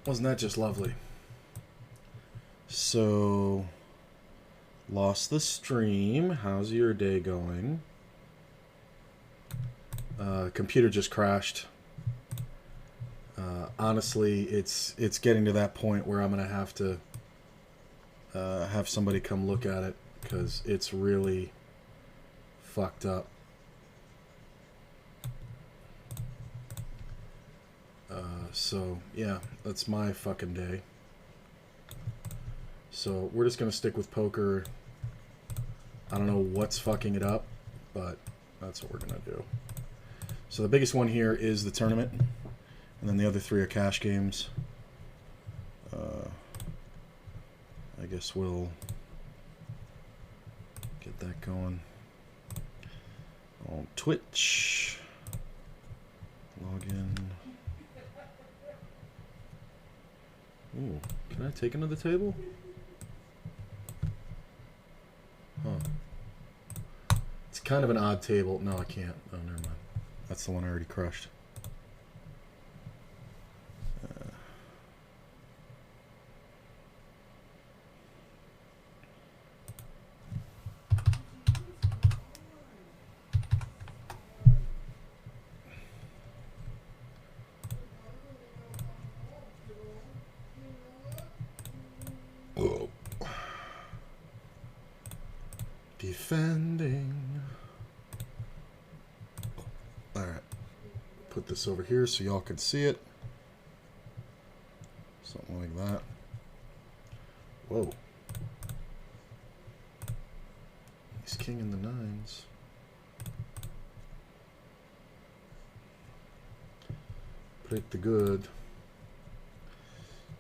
Wasn't that just lovely? So, lost the stream. How's your day going? Computer just crashed. Honestly, it's getting to that point where I'm gonna have to have somebody come look at it because it's really fucked up. So yeah, that's my fucking day. So we're just gonna stick with poker. I don't know what's fucking it up, but that's what we're gonna do. So the biggest one here is the tournament, and then the other three are cash games. I guess we'll get that going on Twitch. Login. Ooh, can I take another table? Huh. It's kind of an odd table. No, I can't. Oh, never mind. That's the one I already crushed. Oh. Defending. Alright. Put this over here so y'all can see it. Something like that. Whoa. He's king in the nines. Pick the good.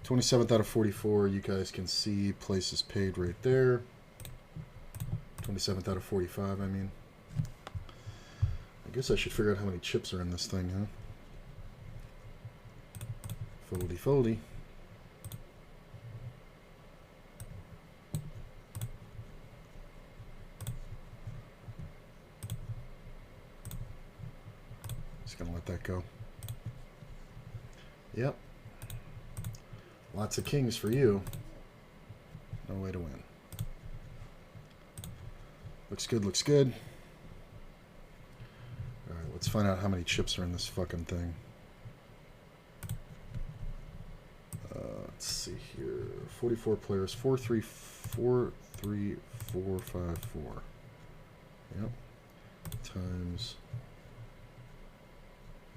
27th out of 44. You guys can see places paid right there. 27th out of 45, I mean. I guess I should figure out how many chips are in this thing, huh? Foldy, foldy. Just gonna let that go. Yep. Lots of kings for you. No way to win. Looks good, looks good. Alright, let's find out how many chips are in this fucking thing. Let's see here. 44 players. 4, 3, 4, 3, 4, 5, 4. Yep. Times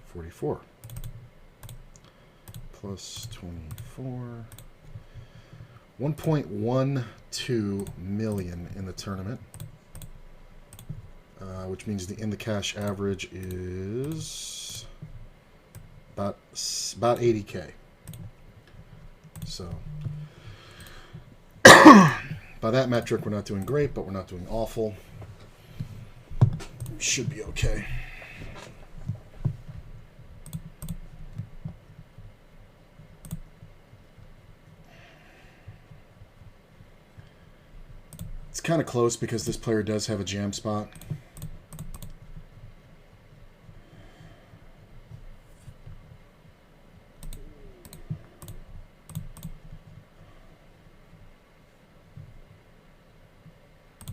44. Plus 24. 1.12 million in the tournament. Which means the in the cash average is about 80K. So by that metric, we're not doing great, but we're not doing awful. Should be okay. It's kind of close because this player does have a jam spot.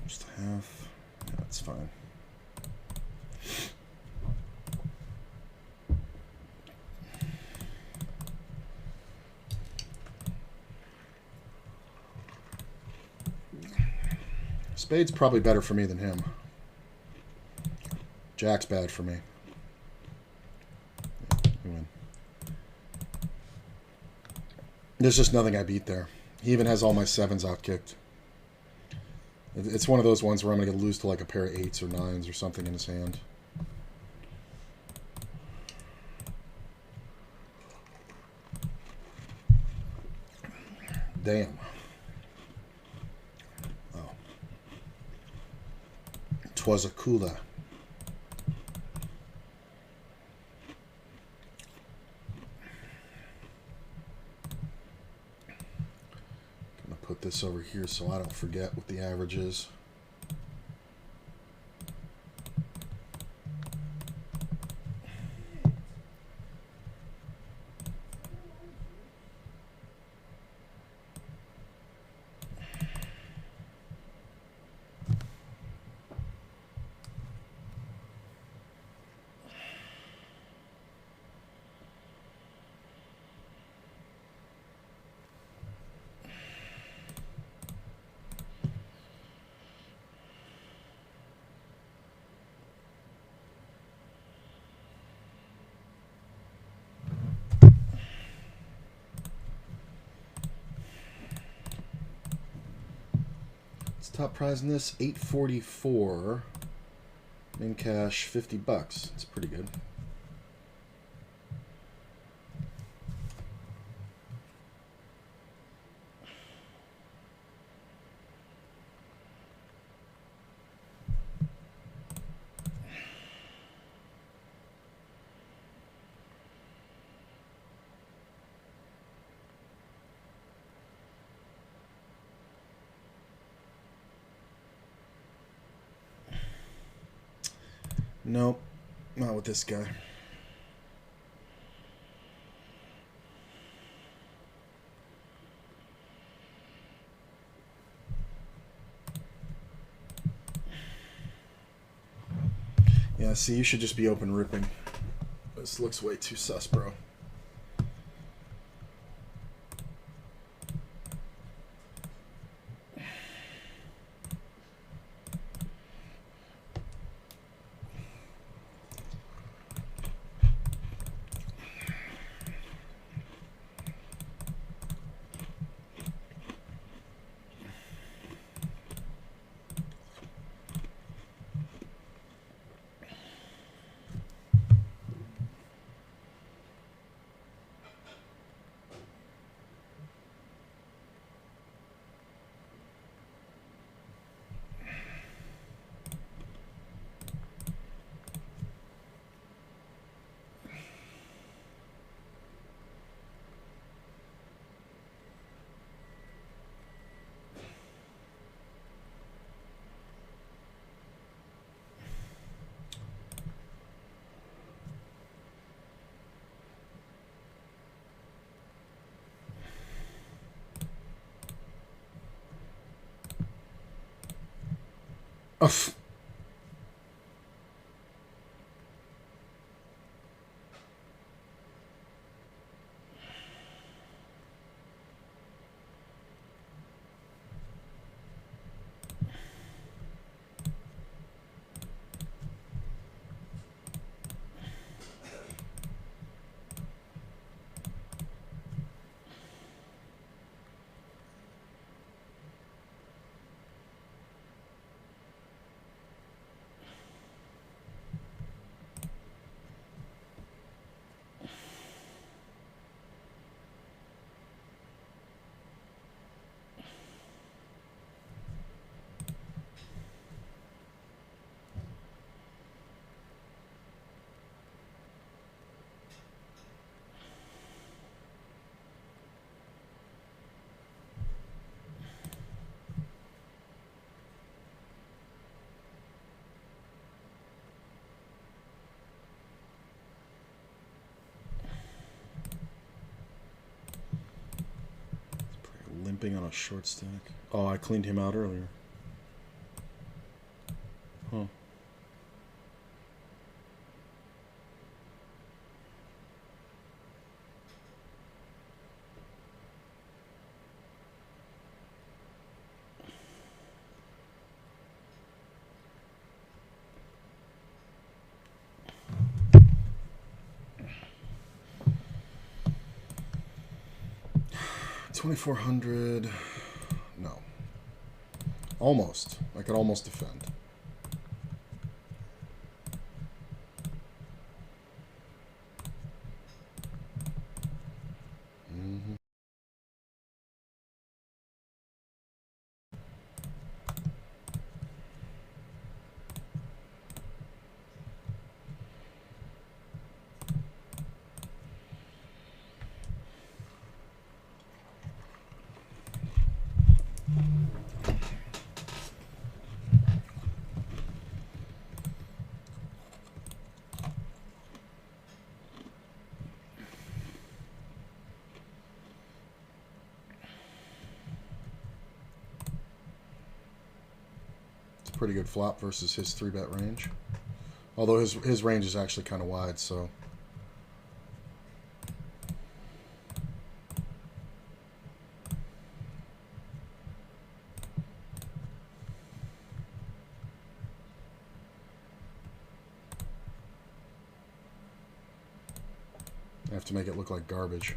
Just half. Yeah, that's fine. Spade's probably better for me than him. Jack's bad for me. Yeah, you win. There's just nothing I beat there. He even has all my sevens outkicked. It's one of those ones where I'm going to lose to like a pair of 8s or 9s or something in his hand. Damn. Oh. 'Twas a cooler. Gonna put this over here so I don't forget what the average is. top prize in this? $844. In cash, $50. It's pretty good. Nope, not with this guy. Yeah, see, you should just be open ripping. This looks way too sus, bro. Oof. Limping on a short stack. Oh, I cleaned him out earlier. Huh. $2,400. No. Almost. I could almost defend. Mm-hmm. Pretty good flop versus his 3-bet range. Although his range is actually kind of wide, so. I have to make it look like garbage.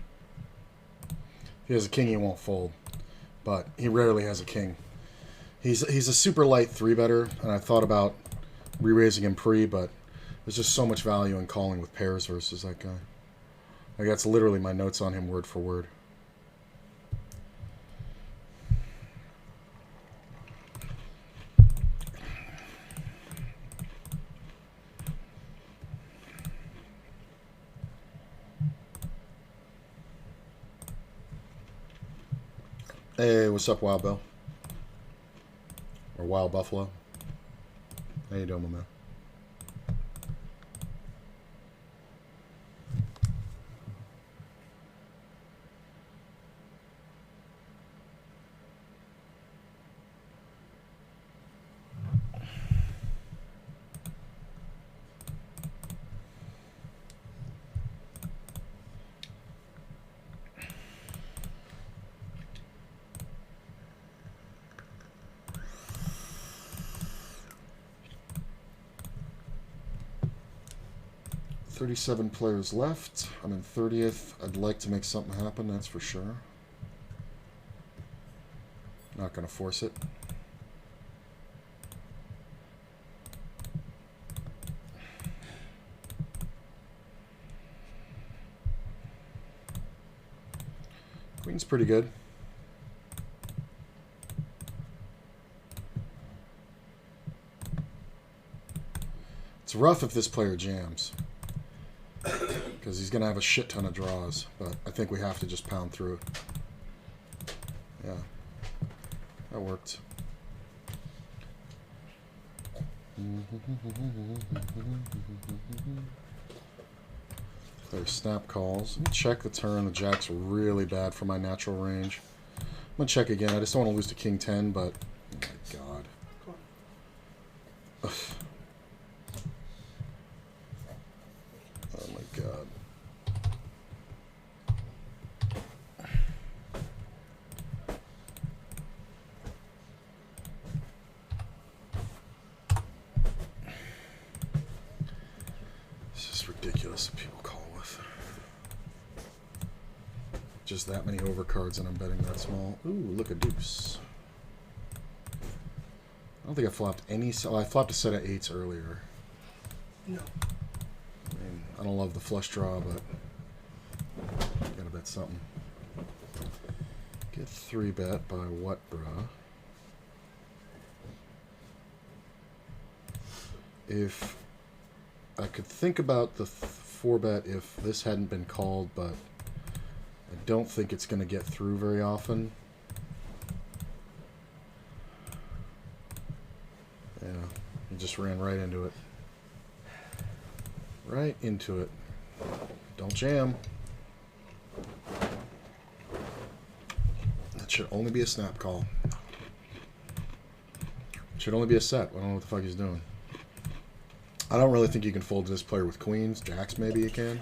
If he has a king, he won't fold. But he rarely has a king. He's a super light 3-better, and I thought about re-raising him pre, but there's just so much value in calling with pairs versus that guy. Like, that's literally my notes on him word for word. Hey, what's up, Wild Bill? Or Wild Buffalo? How you doing, my man? "37 players left. I'm in 30th. I'd like to make something happen, that's for sure. Not going to force it. Queen's pretty good. It's rough if this player jams, because he's going to have a shit ton of draws, but I think we have to just pound through it. Yeah, that worked. Player snap calls. Let me check the turn. The jack's really bad for my natural range. I'm going to check again. I just don't want to lose to King 10, but... oh my god. Ugh. Oh my god. It's just ridiculous that people call with. Just that many overcards and I'm betting that small. Ooh, look, a deuce. I don't think I flopped any... oh, I flopped a set of 8s earlier. No. I mean, I don't love the flush draw, but gotta bet something. Get 3-bet by what, bruh? If I could think about the 4-bet if this hadn't been called, but I don't think it's going to get through very often. Yeah, he just ran right into it. Right into it. Don't jam. That should only be a snap call. Should only be a set. I don't know what the fuck he's doing. I don't really think you can fold to this player with queens. Jacks, maybe you can.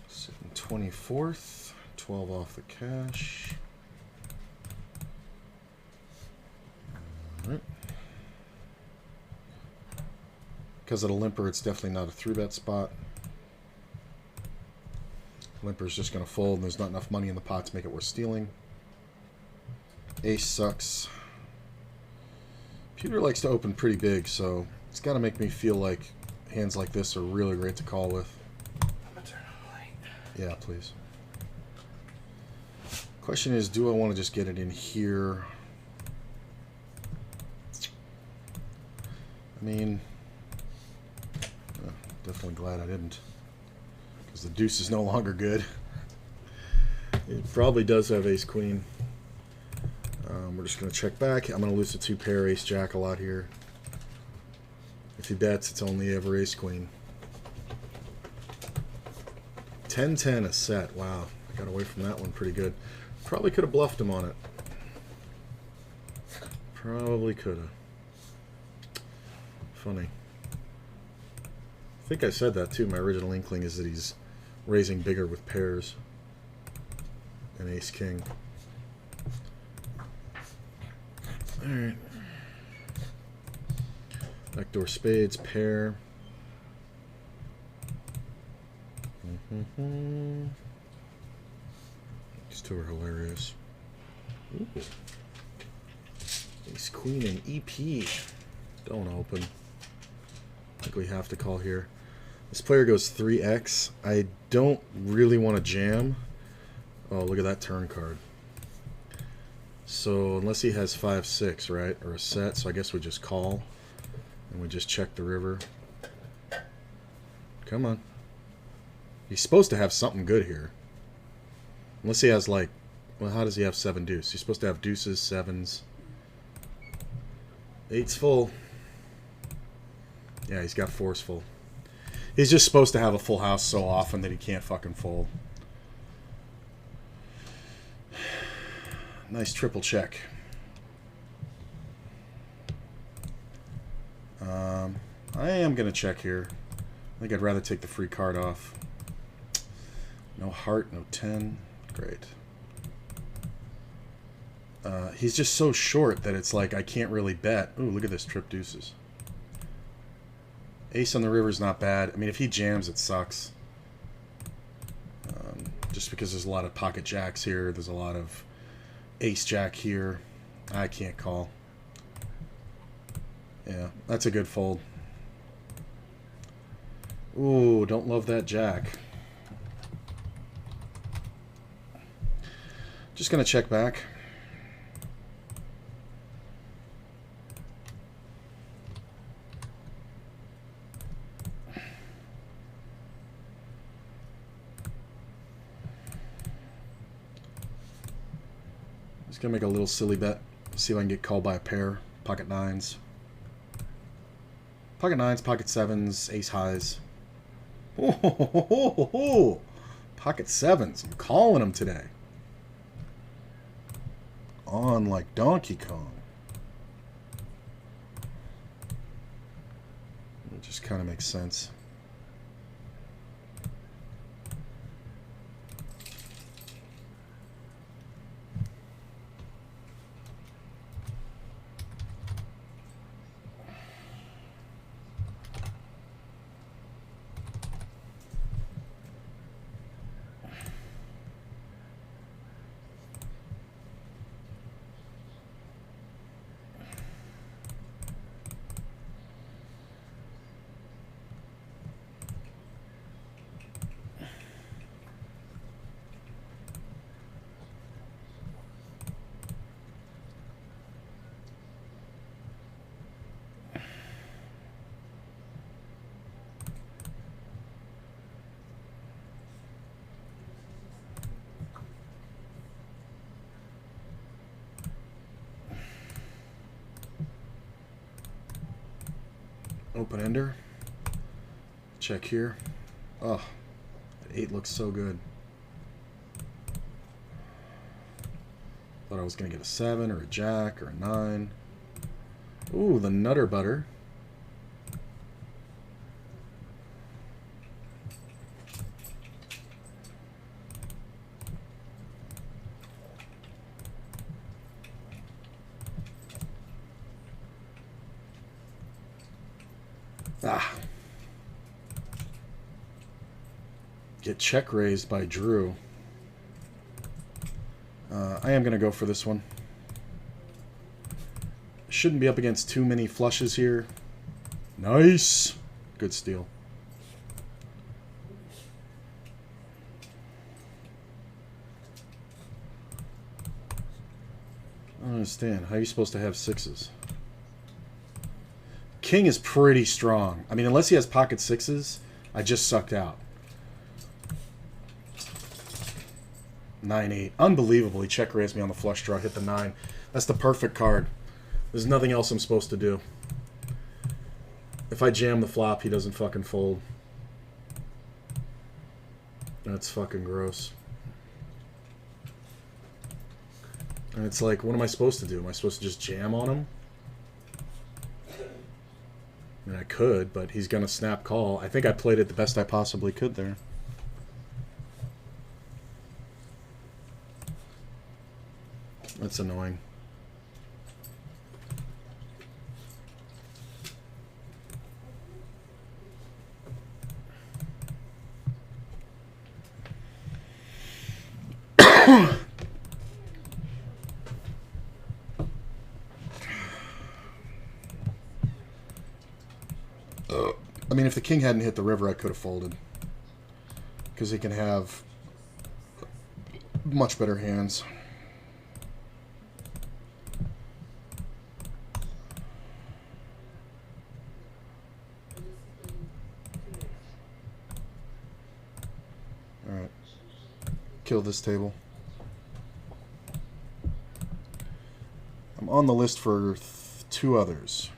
Sitting 24th. 12 off the cash. All right. Because of the limper, it's definitely not a 3-bet spot. Limper's just going to fold, and there's not enough money in the pot to make it worth stealing. Ace sucks. Pewter likes to open pretty big, so it's got to make me feel like hands like this are really great to call with. I'm gonna turn on the light. Yeah, please. Question is, do I want to just get it in here? I mean... definitely glad I didn't, because the deuce is no longer good. It probably does have ace queen. We're just going to check back. I'm going to lose the 2-pair ace jack a lot here. If he bets, it's only ever ace queen. 10-10 a set. Wow, I got away from that one pretty good. Probably could have bluffed him on it. Probably could have. Funny. I think I said that too. My original inkling is that he's raising bigger with pairs and ace king. Alright. Backdoor spades, pair. These two are hilarious. Ooh. Ace Queen and EP. Don't open. I think we have to call here. This player goes 3x. I don't really want to jam. Oh, look at that turn card. So, unless he has 5-6, right? Or a set, so I guess we just call. And we just check the river. Come on. He's supposed to have something good here. Unless he has, like... Well, how does he have 7 deuce? He's supposed to have deuces, 7s. 8's full. Yeah, he's got 4's full. He's just supposed to have a full house so often that he can't fucking fold. Nice triple check. I am going to check here. I think I'd rather take the free card off. No heart, no 10. Great. He's just so short that it's like I can't really bet. Ooh, look at this, trip deuces. Ace on the river's not bad. I mean, if he jams, it sucks. Just because there's a lot of pocket jacks here. There's a lot of ace jack here. I can't call. Yeah, that's a good fold. Ooh, don't love that jack. Just going to check back. Just going to make a little silly bet. See if I can get called by a pair. Pocket 9s. Pocket 9s, pocket 7s, ace highs. Oh, pocket 7s. I'm calling them today. On like Donkey Kong. It just kind of makes sense. Open ender. Check here. Oh, that 8 looks so good. Thought I was going to get a 7 or a jack or a 9. Ooh, the nutter butter. Ah. Get check raised by Drew. I am going to go for this one. Shouldn't be up against too many flushes here. Nice. Good steal. I don't understand. How are you supposed to have 6s? King is pretty strong. I mean, unless he has pocket 6s, I just sucked out. 9-8. Unbelievable. He check raised me on the flush draw. Hit the 9. That's the perfect card. There's nothing else I'm supposed to do. If I jam the flop, he doesn't fucking fold. That's fucking gross. And it's like, what am I supposed to do? Am I supposed to just jam on him? I mean, I could, but he's going to snap call. I think I played it the best I possibly could there. That's annoying. I mean, if the king hadn't hit the river, I could have folded. Because he can have much better hands. Alright. Kill this table. I'm on the list for 2 others.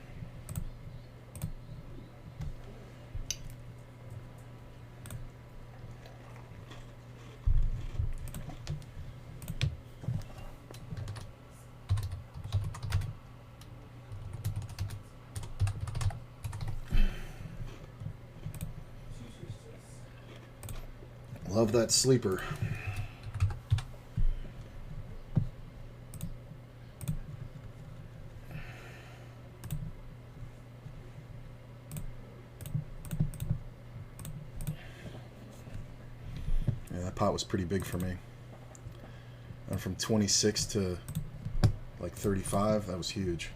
Love that sleeper. Yeah, that pot was pretty big for me. And from 26 to like 35, that was huge.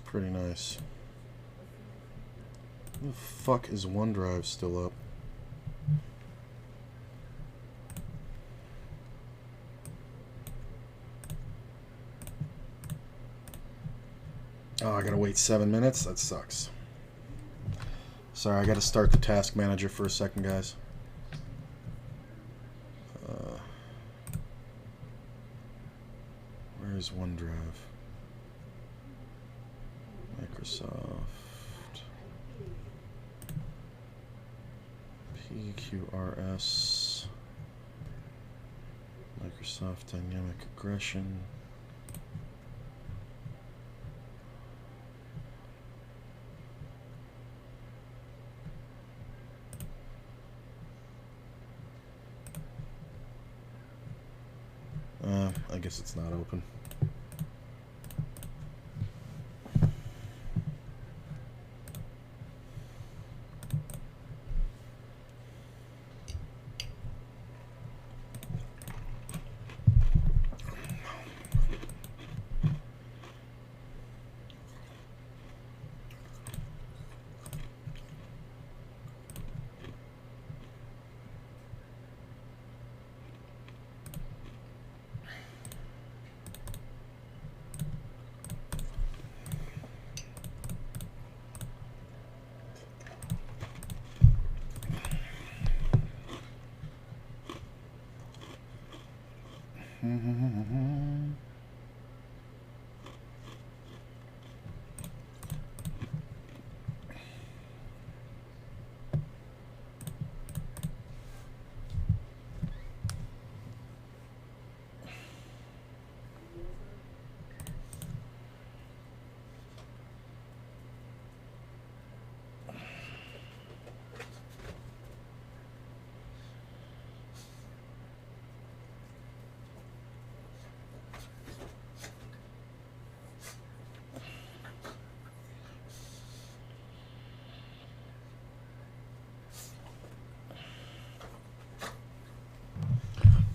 Pretty nice. Who the fuck is OneDrive still up? Oh, I gotta wait 7 minutes? That sucks. Sorry, I gotta start the task manager for a second, guys. Where's OneDrive? Microsoft PQRS Microsoft Dynamic Aggression. I guess it's not open.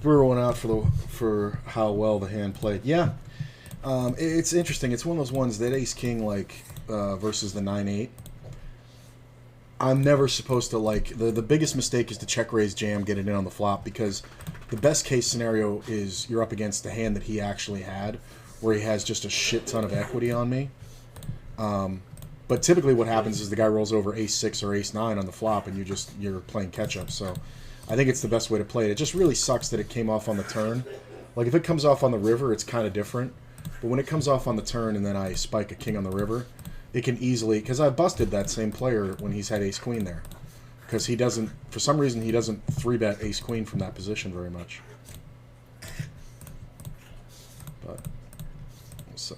Brewer went out for how well the hand played. Yeah, it's interesting. It's one of those ones that Ace King versus the 9-8. I'm never supposed to the biggest mistake is to check raise jam, get it in on the flop, because the best case scenario is you're up against a hand that he actually had, where he has just a shit ton of equity on me. But typically what happens is the guy rolls over ace-6 or ace-9 on the flop, and you're playing catch-up. So I think it's the best way to play it. It just really sucks that it came off on the turn. Like, if it comes off on the river, it's kind of different. But when it comes off on the turn and then I spike a king on the river, it can easily... Because I busted that same player when he's had ace-queen there. Because he doesn't... For some reason, he doesn't 3-bet ace-queen from that position very much. But... We'll see.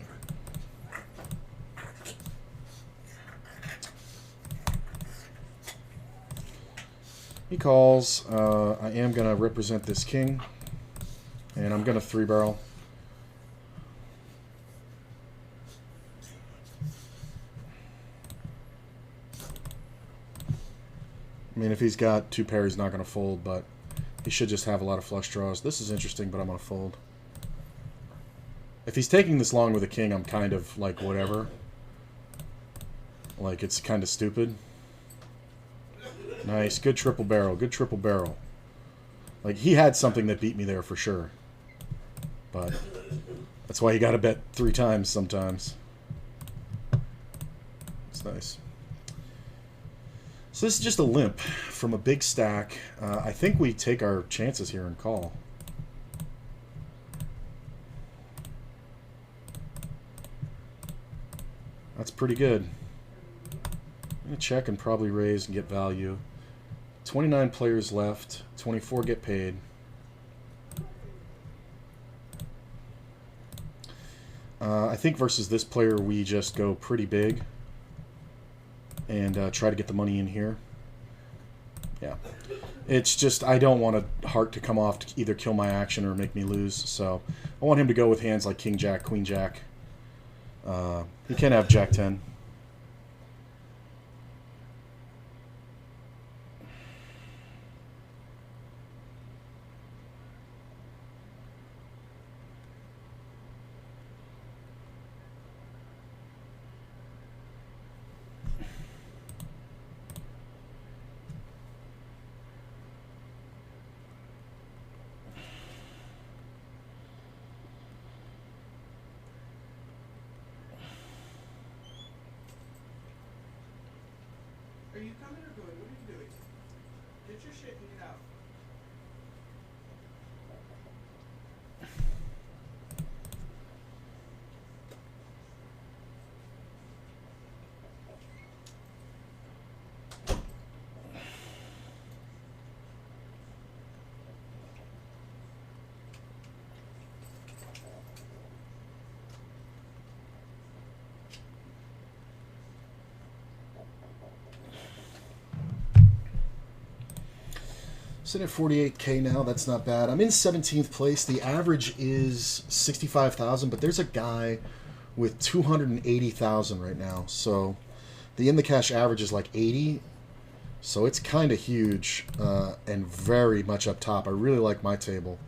He calls. I am going to represent this king. And I'm going to 3-barrel. I mean, if he's got 2 pair, he's not going to fold, but he should just have a lot of flush draws. This is interesting, but I'm going to fold. If he's taking this long with a king, I'm kind of like, whatever. Like, it's kind of stupid. Nice. Good triple barrel. Good triple barrel. Like, he had something that beat me there for sure. But that's why you got to bet 3 times sometimes. It's nice. So this is just a limp from a big stack. I think we take our chances here and call. That's pretty good. I'm going to check and probably raise and get value. 29 players left. 24 get paid. I think versus this player we just go pretty big and try to get the money in here. Yeah. It's just I don't want a heart to come off to either kill my action or make me lose. So I want him to go with hands like King Jack, Queen Jack. He can have Jack 10. Are you coming or going? What are you doing? Get your shit and get out. Sitting at 48K now, that's not bad. I'm in 17th place. The average is 65,000, but there's a guy with 280,000 right now. So the in the cash average is like 80. So it's kind of huge and very much up top. I really like my table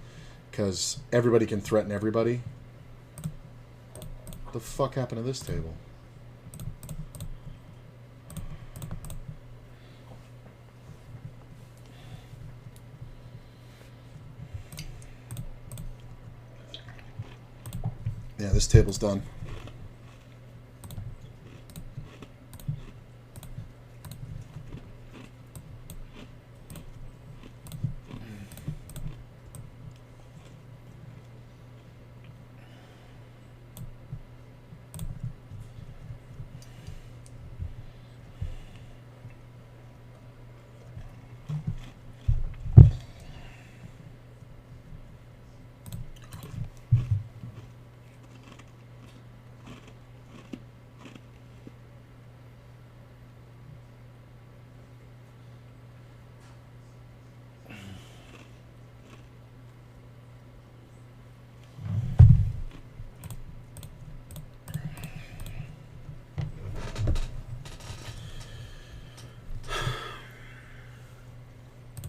because everybody can threaten everybody. What the fuck happened to this table? Yeah, this table's done.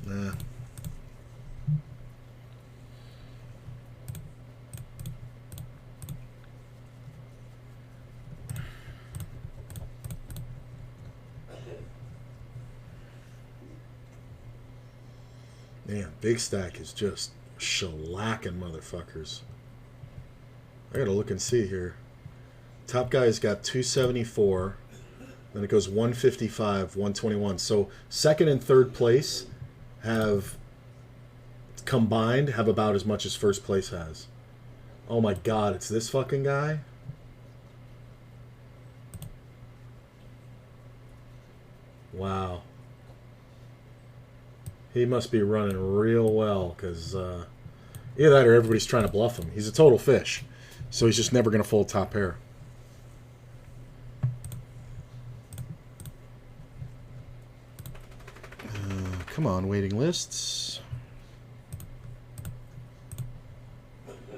Nah. Man, Big Stack is just shellacking motherfuckers. I gotta look and see here. Top guy's got 274. Then it goes 155, 121. So second and third place have combined have about as much as first place has. Oh my god, it's this fucking guy? Wow. He must be running real well, because either that or everybody's trying to bluff him. He's a total fish, so he's just never going to fold top pair. Come on, waiting lists.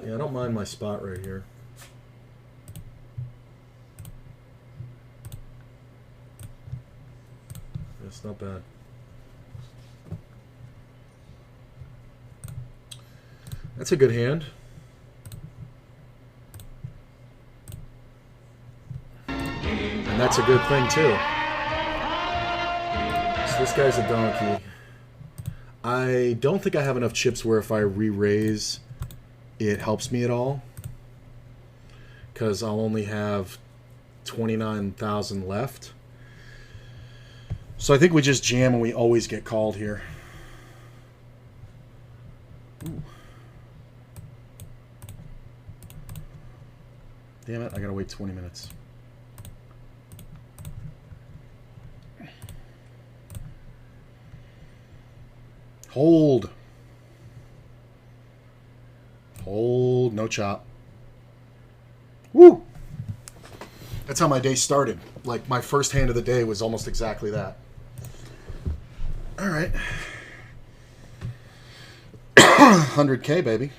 Yeah, I don't mind my spot right here. It's not bad. That's a good hand. And that's a good thing, too. So this guy's a donkey. I don't think I have enough chips where if I re-raise, it helps me at all. Because I'll only have 29,000 left. So I think we just jam and we always get called here. Ooh. Damn it, I gotta wait 20 minutes. Hold. Hold, no chop. Woo! That's how my day started. Like, my first hand of the day was almost exactly that. All right. 100K, baby.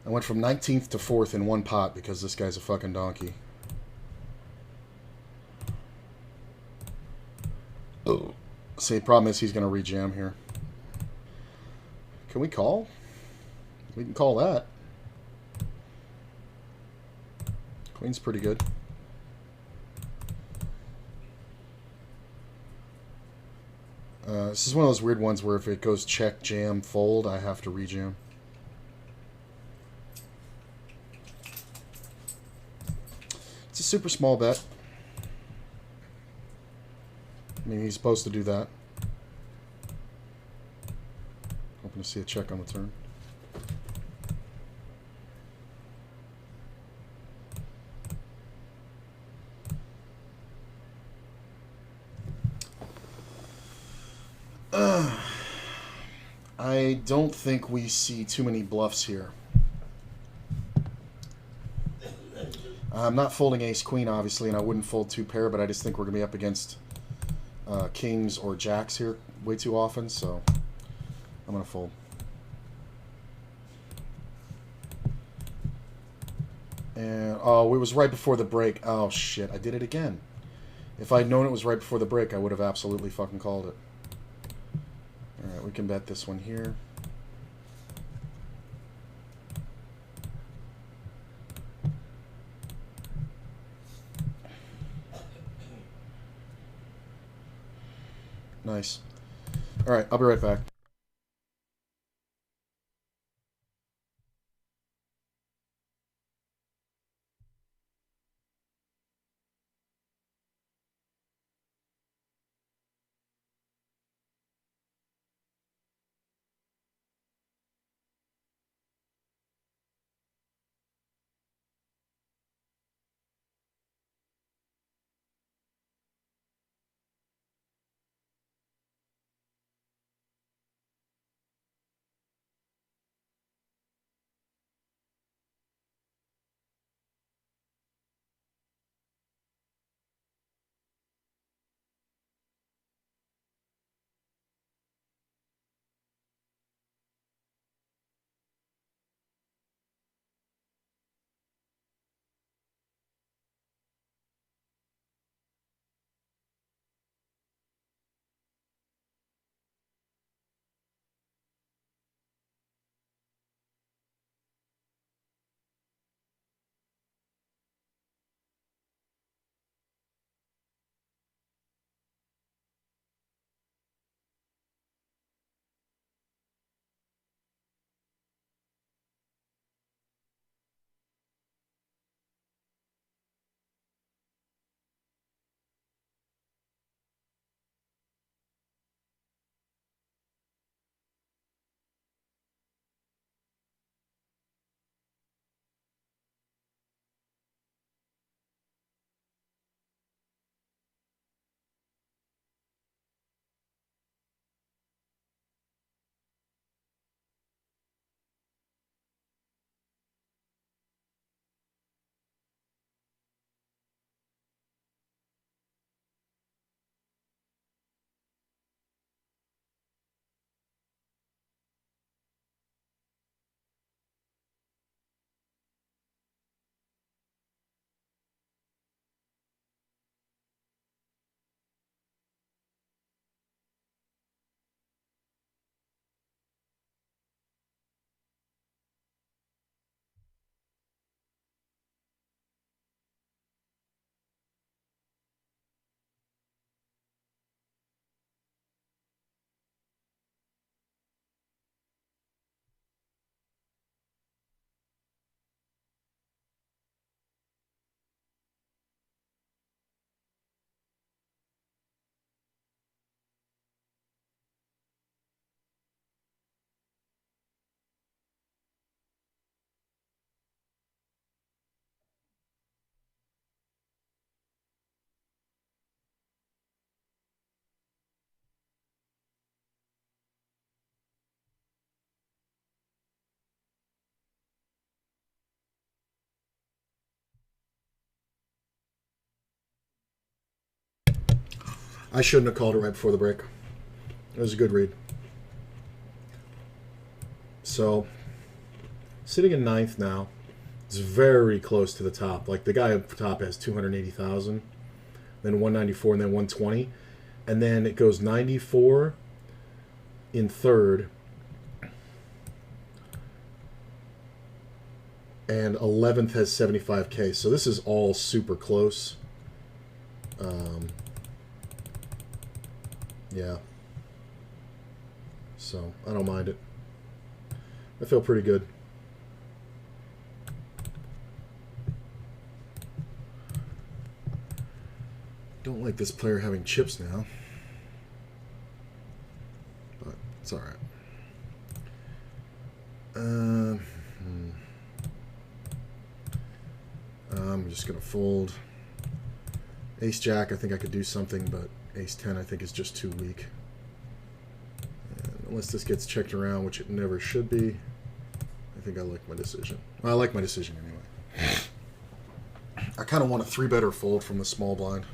I went from 19th to 4th in one pot because this guy's a fucking donkey. Oh. See, the problem is he's going to rejam here. Can we call? We can call that. Queen's pretty good. This is one of those weird ones where if it goes check, jam, fold, I have to rejam. It's a super small bet. I mean, he's supposed to do that. Hoping to see a check on the turn. I don't think we see too many bluffs here. I'm not folding ace-queen, obviously, and I wouldn't fold two-pair, but I just think we're going to be up against kings or jacks here way too often, so I'm going to fold. And, oh, it was right before the break. Oh, shit, I did it again. If I'd known it was right before the break, I would have absolutely fucking called it. Alright, we can bet this one here. Nice. Alright, I'll be right back. I shouldn't have called it right before the break. It was a good read. So, sitting in ninth now. It's very close to the top. Like, the guy up top has 280,000, then 194, and then 120. And then it goes 94 in third, and 11th has 75K. So this is all super close. Yeah. So I don't mind it. I feel pretty good. Don't like this player having chips now. But it's alright. I'm just going to fold. Ace-Jack, I think I could do something, but Ace-10 I think is just too weak. And unless this gets checked around, which it never should be, I think I like my decision. Well, I like my decision anyway. I kind of want a 3-bet fold from the small blind.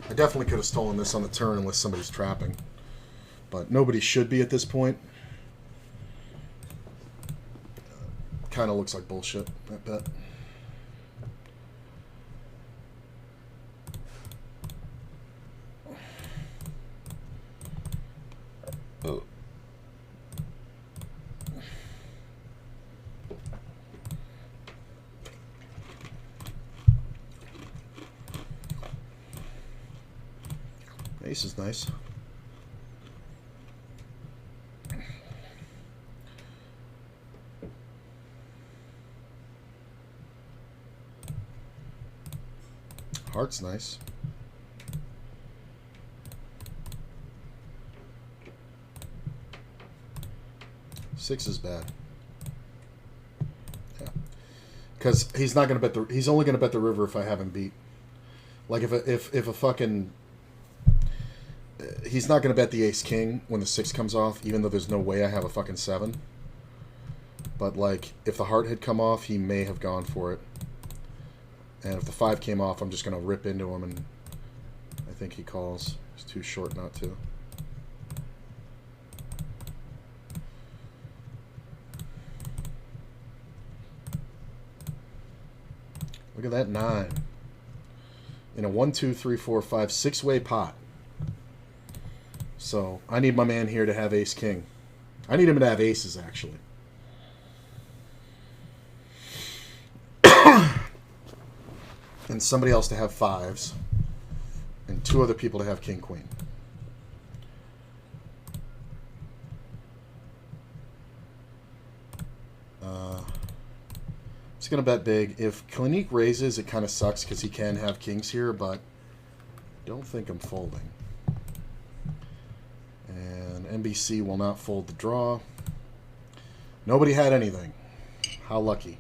I definitely could have stolen this on the turn unless somebody's trapping. But nobody should be at this point. Kind of looks like bullshit, that bet. Oh. Ace is nice. Heart's nice. Six is bad. Yeah, because he's not gonna bet the. He's only gonna bet the river if I have him beat. Like if a fucking. He's not gonna bet the ace king when the 6 comes off, even though there's no way I have a fucking 7. But like if the heart had come off, he may have gone for it. And if the 5 came off, I'm just gonna rip into him, and I think he calls. He's too short not to. Look at that 9. In a 1, 2, 3, 4, 5, 6-way pot. So I need my man here to have ace king. I need him to have aces, actually. And somebody else to have 5s. And 2 other people to have king queen. Just going to bet big. If Clinique raises, it kind of sucks because he can have kings here, but don't think I'm folding. And NBC will not fold the draw. Nobody had anything. How lucky.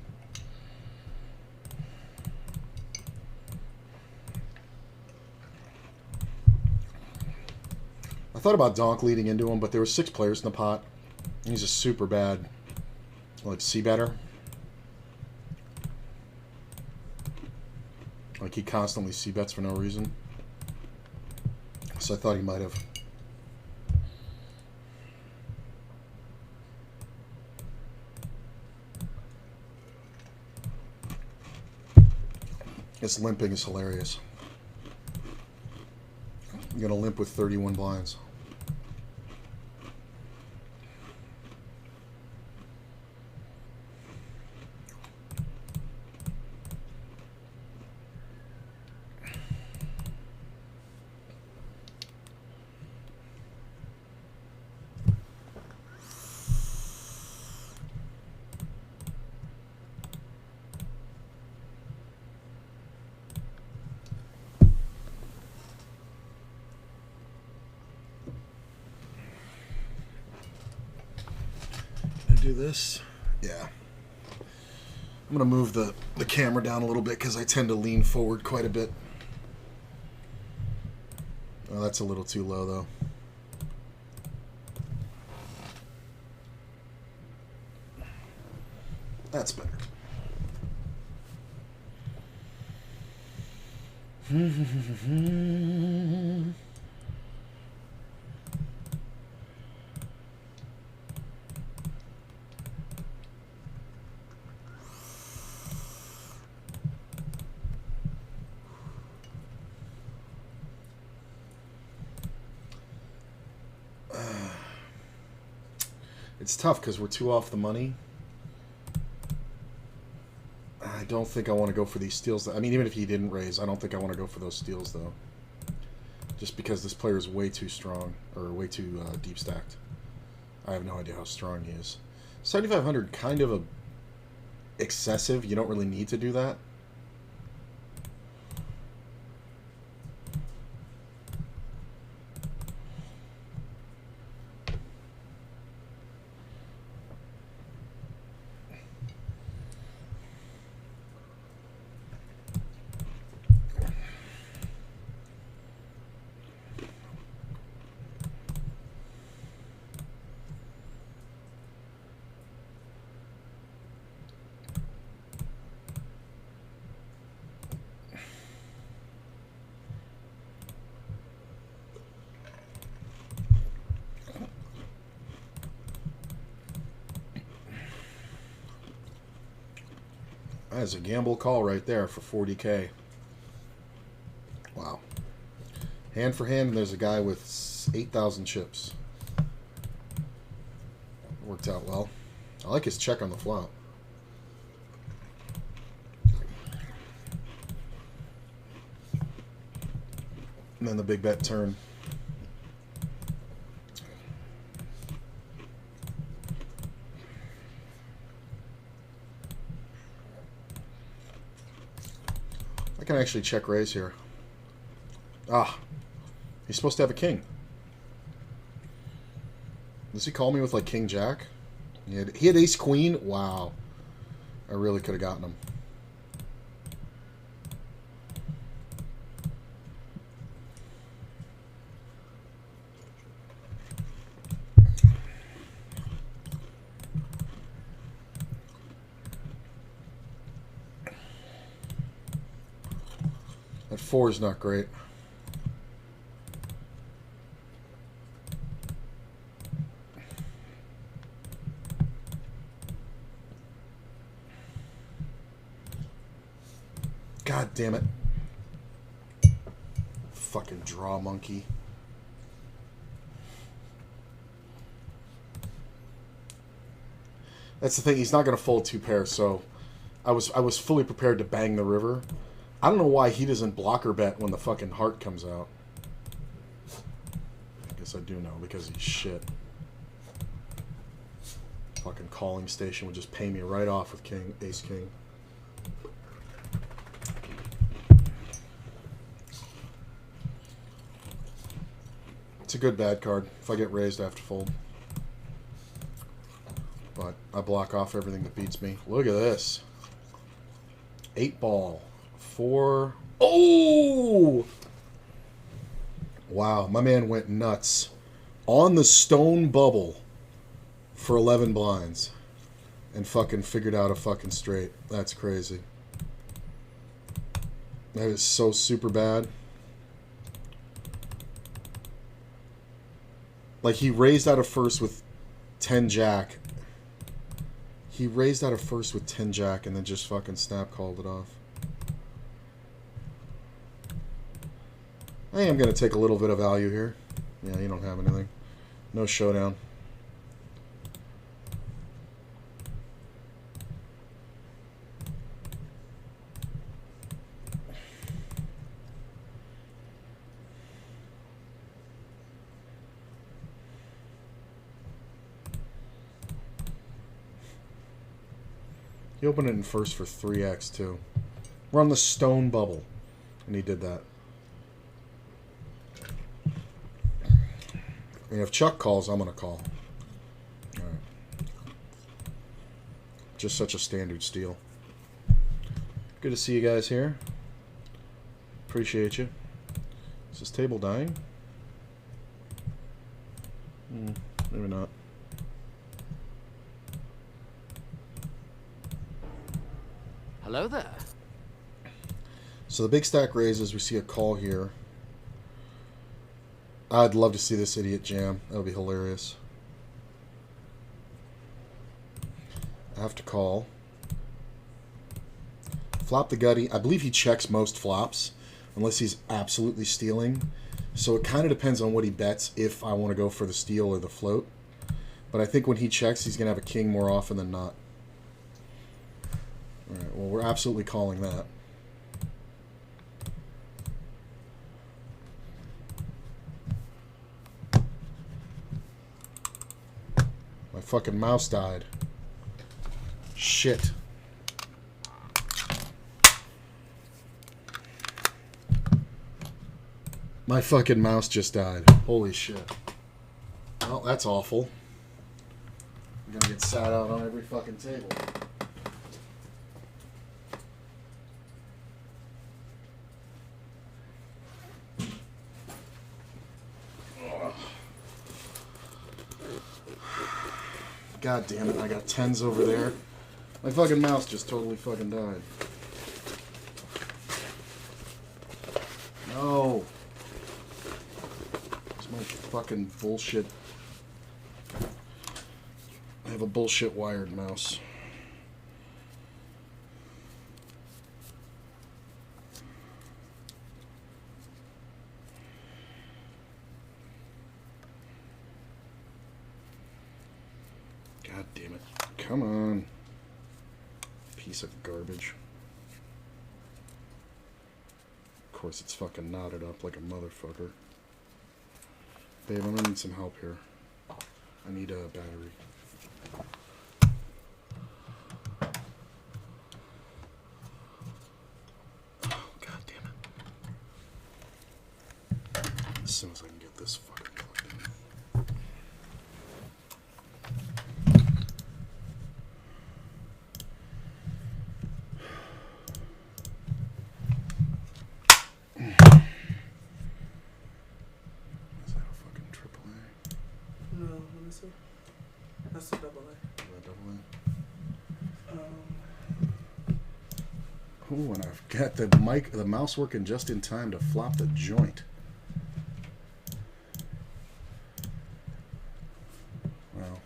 I thought about donk leading into him, but there were 6 players in the pot. He's a super bad, like, c-better. Like, he constantly c-bets for no reason. So I thought he might have. This limping is hilarious. I'm going to limp with 31 blinds. Do this. Yeah. I'm going to move the camera down a little bit because I tend to lean forward quite a bit. Oh, that's a little too low, though. That's better. It's tough because we're 2 off the money. I don't think I want to go for these steals. I mean, even if he didn't raise, I don't think I want to go for those steals, though. Just because this player is way too strong, or way too deep stacked. I have no idea how strong he is. 7,500, kind of excessive. You don't really need to do that. That's a gamble call right there for 40K. Wow. Hand for hand, and there's a guy with 8,000 chips. Worked out well. I like his check on the flop. And then the big bet turn. I can actually check raise here. Ah, he's supposed to have a king. Does he call me with like king jack? He had ace queen. Wow, I really could have gotten him. That 4 is not great. God damn it. Fucking draw monkey. That's the thing, he's not going to fold 2 pairs, so I was fully prepared to bang the river. I don't know why he doesn't blocker bet when the fucking heart comes out. I guess I do know, because he's shit. Fucking calling station would just pay me right off with king, ace king. It's a good bad card. If I get raised, I have to fold. But I block off everything that beats me. Look at this. 8 ball. 4. Oh! Wow, my man went nuts. On the stone bubble for 11 blinds. And fucking figured out a fucking straight. That's crazy. That is so super bad. Like, he raised out of first with 10 jack. He raised out of first with 10 jack and then just fucking snap called it off. I am going to take a little bit of value here. Yeah, you don't have anything. No showdown. He opened it in first for 3x too. We're on the stone bubble. And he did that. And if Chuck calls, I'm going to call. All right. Just such a standard steal. Good to see you guys here. Appreciate you. Is this table dying? Maybe not. Hello there. So the big stack raises. We see a call here. I'd love to see this idiot jam. That would be hilarious. I have to call. Flop the gutty. I believe he checks most flops, unless he's absolutely stealing. So it kind of depends on what he bets if I want to go for the steal or the float. But I think when he checks, he's going to have a king more often than not. Alright, well, we're absolutely calling that. My fucking mouse died. Shit. My fucking mouse just died. Holy shit. Well, that's awful. I'm gonna get sat out on every fucking table. God damn it, I got 10s over there. My fucking mouse just totally fucking died. No. It's my fucking bullshit. I have a bullshit wired mouse. God damn it. Come on. Piece of garbage. Of course it's fucking knotted up like a motherfucker. Babe, I'm gonna need some help here. I need a battery. Oh, god damn it. As soon as I can get this fucking plugged in. No, let me see. That's a double A. Ooh, and I've got the mouse working just in time to flop the joint. Well,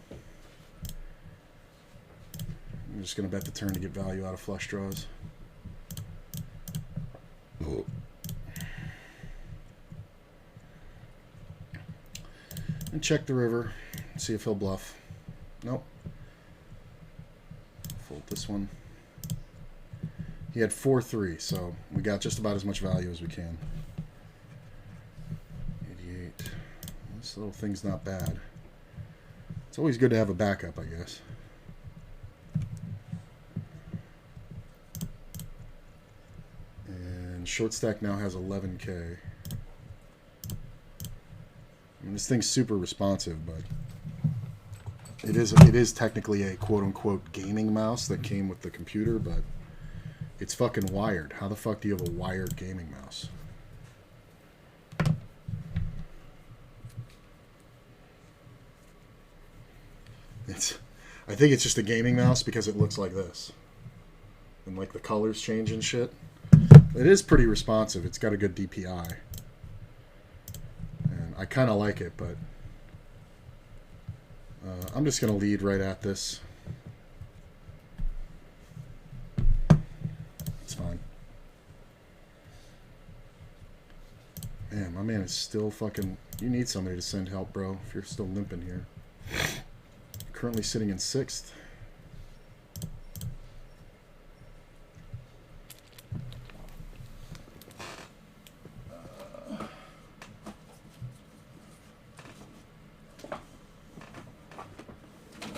I'm just gonna bet the turn to get value out of flush draws. Oh. And check the river. See if he'll bluff. Nope. Fold this one. He had 4-3, so we got just about as much value as we can. 88. This little thing's not bad. It's always good to have a backup, I guess. And short stack now has 11K. I mean, this thing's super responsive, but it is technically a quote-unquote gaming mouse that came with the computer, but it's fucking wired. How the fuck do you have a wired gaming mouse? I think it's just a gaming mouse because it looks like this. And like the colors change and shit. It is pretty responsive. It's got a good DPI. And I kind of like it, but I'm just going to lead right at this. It's fine. Man, my man is still fucking... You need somebody to send help, bro, if you're still limping here. Currently sitting in 6th.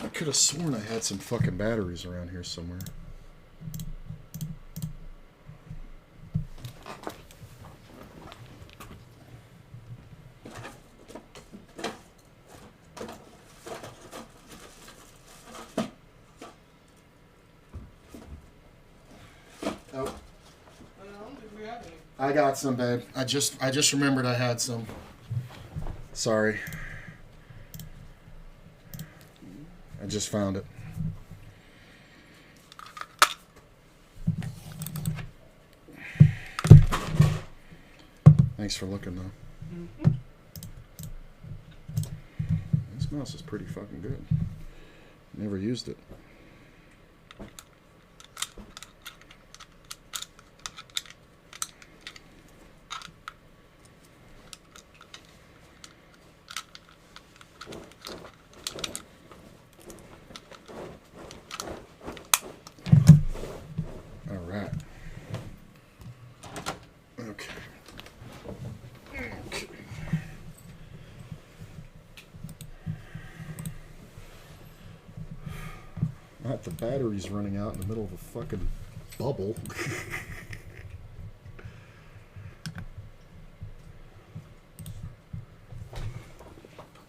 I could have sworn I had some fucking batteries around here somewhere. Oh, I got some, babe. I just remembered I had some. Sorry. I just found it. Thanks for looking, though. Mm-hmm. This mouse is pretty fucking good. Never used it. Okay. Not the battery's running out in the middle of a fucking bubble. Put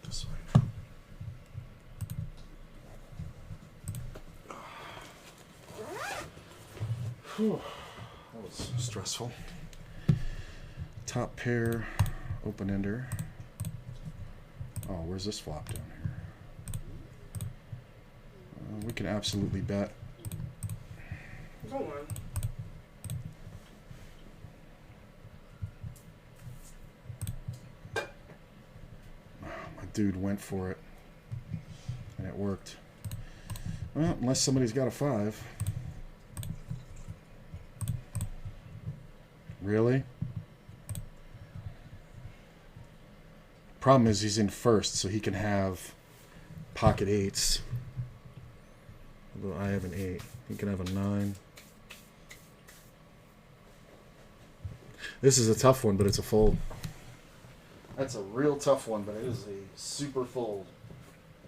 this way. Whew. That was stressful. Top pair, open ender. Oh, where's this flop down here? We can absolutely bet. Go on. My dude went for it, and it worked. Well, unless somebody's got a 5. Really? Problem is he's in first, so he can have pocket 8s. Although I have an 8. He can have a 9. This is a tough one, but it's a fold. That's a real tough one, but it is a super fold.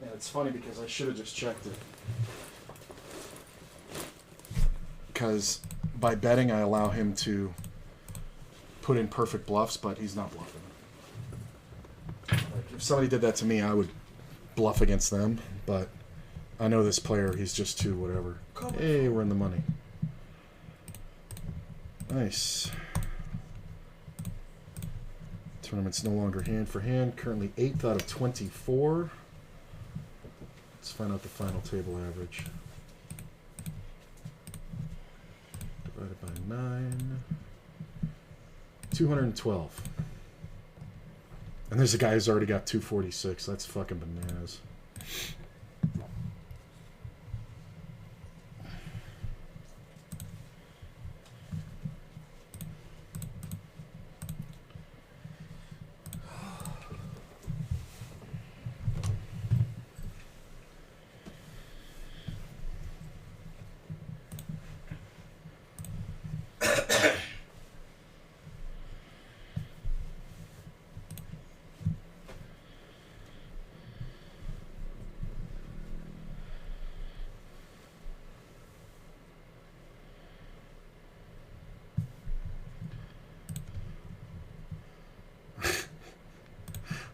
And it's funny because I should have just checked it. Because by betting, I allow him to put in perfect bluffs, but he's not bluffing. Like, if somebody did that to me, I would bluff against them, but I know this player, he's just too whatever. Hey, we're in the money. Nice. Tournament's no longer hand for hand. Currently 8th out of 24. Let's find out the final table average. Divided by 9. 212. And there's a guy who's already got 246. That's fucking bananas.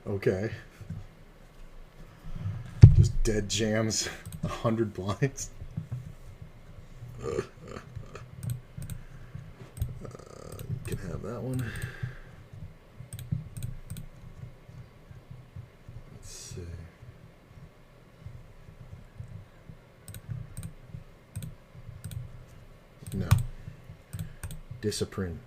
Okay. Just dead jams 100 blinds. You can have that one. Let's see. No. Discipline.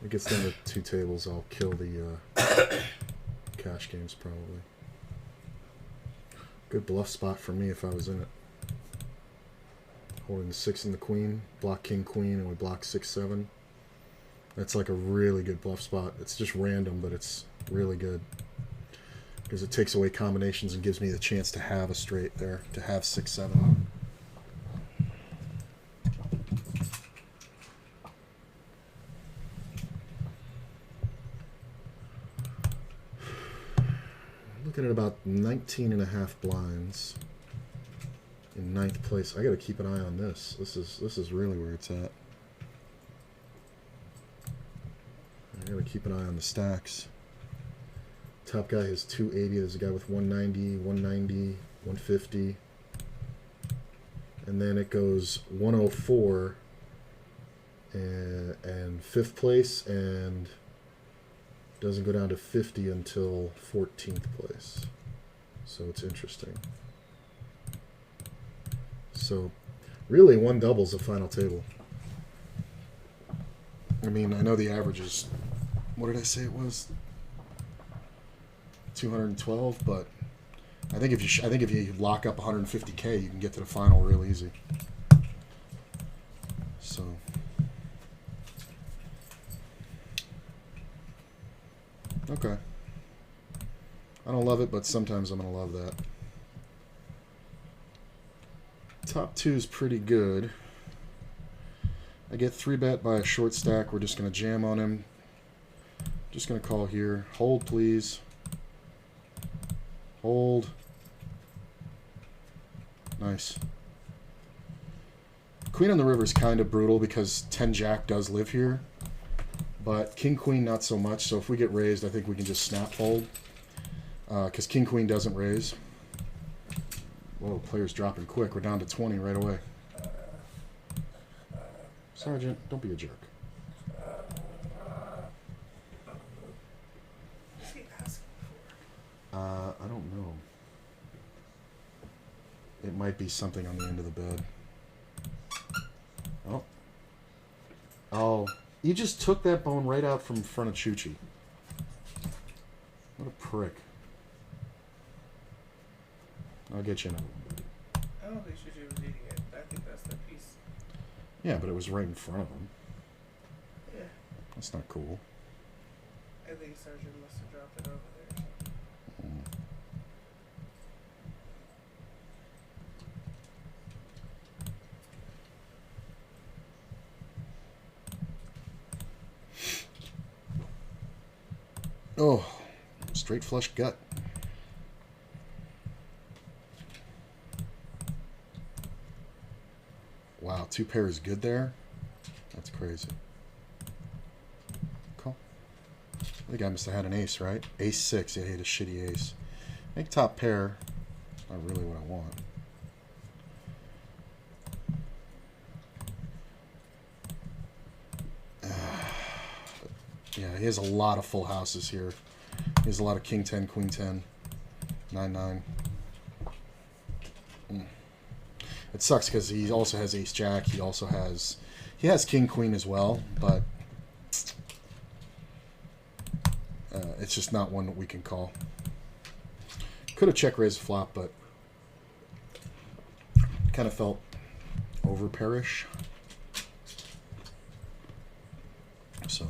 It gets down to 2 tables, I'll kill the cash games probably. Good bluff spot for me if I was in it. Holding the 6 and the queen, block king queen, and we block 6 7. That's like a really good bluff spot. It's just random, but it's really good because it takes away combinations and gives me the chance to have a straight there, to have 6 7. Looking at about 19.5 blinds in 9th place. I got to keep an eye on this. This is really where it's at. I got to keep an eye on the stacks. Top guy has 280. There's a guy with 190, 190, 150, and then it goes 104 and 5th place, and doesn't go down to 50 until 14th place. So it's interesting. So really 1 double's the final table. I mean, I know the average is, what did I say it was? 212, but I think if you lock up 150K, you can get to the final real easy. So okay. I don't love it, but sometimes I'm going to love that. Top 2 is pretty good. I get 3-bet by a short stack. We're just going to jam on him. Just going to call here. Hold, please. Hold. Nice. Queen on the river is kind of brutal because 10-jack does live here. But king-queen not so much. So if we get raised, I think we can just snap fold. Because king-queen doesn't raise. Whoa, player's dropping quick. We're down to 20 right away. Sergeant, don't be a jerk. What's he asking for? I don't know. It might be something on the end of the bed. Oh. Oh. You just took that bone right out from in front of Chuchi. What a prick. I'll get you in a... I don't think Shuji was eating it. I think that's the piece. Yeah, but it was right in front of him. Yeah. That's not cool. I think Sergeant must have dropped it over there or something. Oh, straight flush gut. Wow, 2 pair is good there? That's crazy. Cool. The guy must have had an ace, right? Ace 6, yeah, he had a shitty ace. Make top pair. Not really what I want. Yeah, he has a lot of full houses here. He has a lot of king 10, queen 10, 9-9. It sucks because he also has ace jack. He has king queen as well, but it's just not one that we can call. Could have check raised flop, but kind of felt over parish. So.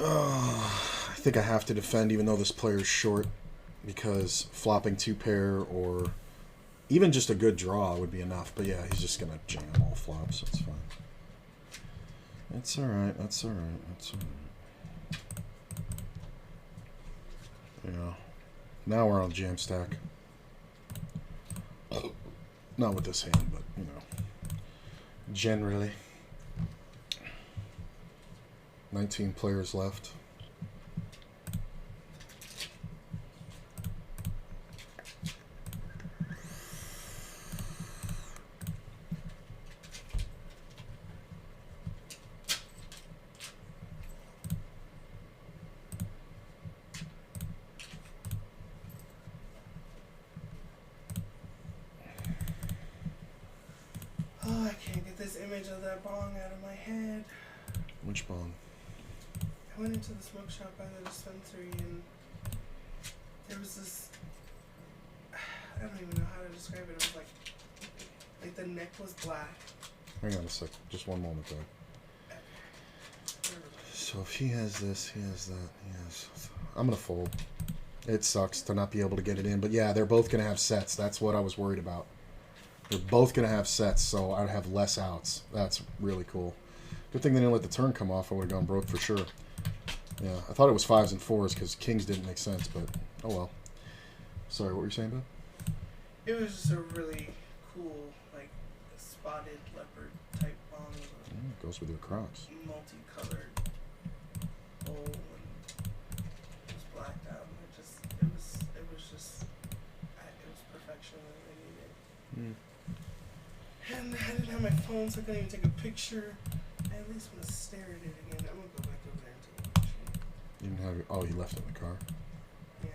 I think I have to defend even though this player's short because flopping 2 pair or even just a good draw would be enough. But yeah, he's just going to jam all flops. That's fine. That's alright. That's alright. That's alright. Yeah. Now we're on jam stack. Not with this hand, but, you know. Generally. 19 players left. Oh, I can't get this image of that bong out of my head. Which bong? I went into the smoke shop by the dispensary and there was this, I don't even know how to describe it. It was like the neck was black. Hang on a sec. Just one moment, though. So if he has this, he has that, he has... I'm going to fold. It sucks to not be able to get it in. But yeah, they're both going to have sets. That's what I was worried about. They're both going to have sets, so I'd have less outs. That's really cool. Good thing they didn't let the turn come off. I would have gone broke for sure. Yeah, I thought it was 5s and 4s because kings didn't make sense, but oh well. Sorry, what were you saying, bud? It was just a really cool, like, spotted leopard type bong. Goes with your Crocs. Multicolored bowl and it was blacked out. And it was just have my phone, so I couldn't even take a picture. I at least want to stare at it again. I'm gonna go back over there and take a picture. You didn't have your, oh, you left it in the car. Yeah.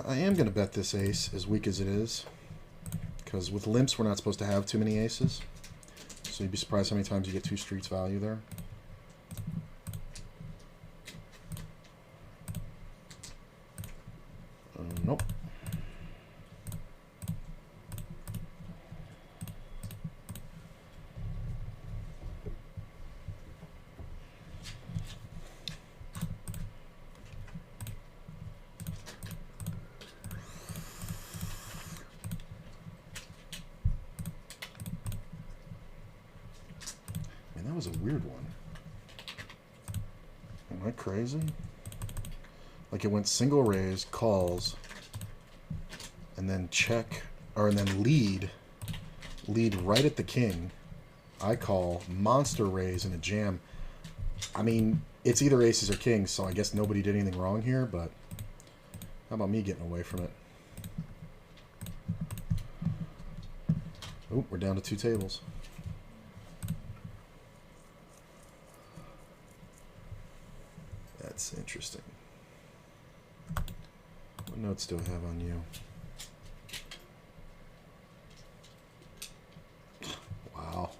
I am going to bet this ace, as weak as it is. Because with limps, we're not supposed to have too many aces. So you'd be surprised how many times you get 2 streets value there. Nope. Man, that was a weird one. Am I crazy? Like it went single raise, calls, and then check, or and then lead right at the king. I call, monster raise, and a jam. I mean, it's either aces or kings, so I guess nobody did anything wrong here, but how about me getting away from it? Oh, we're down to 2 tables. That's interesting. What notes do I have on you? Wow.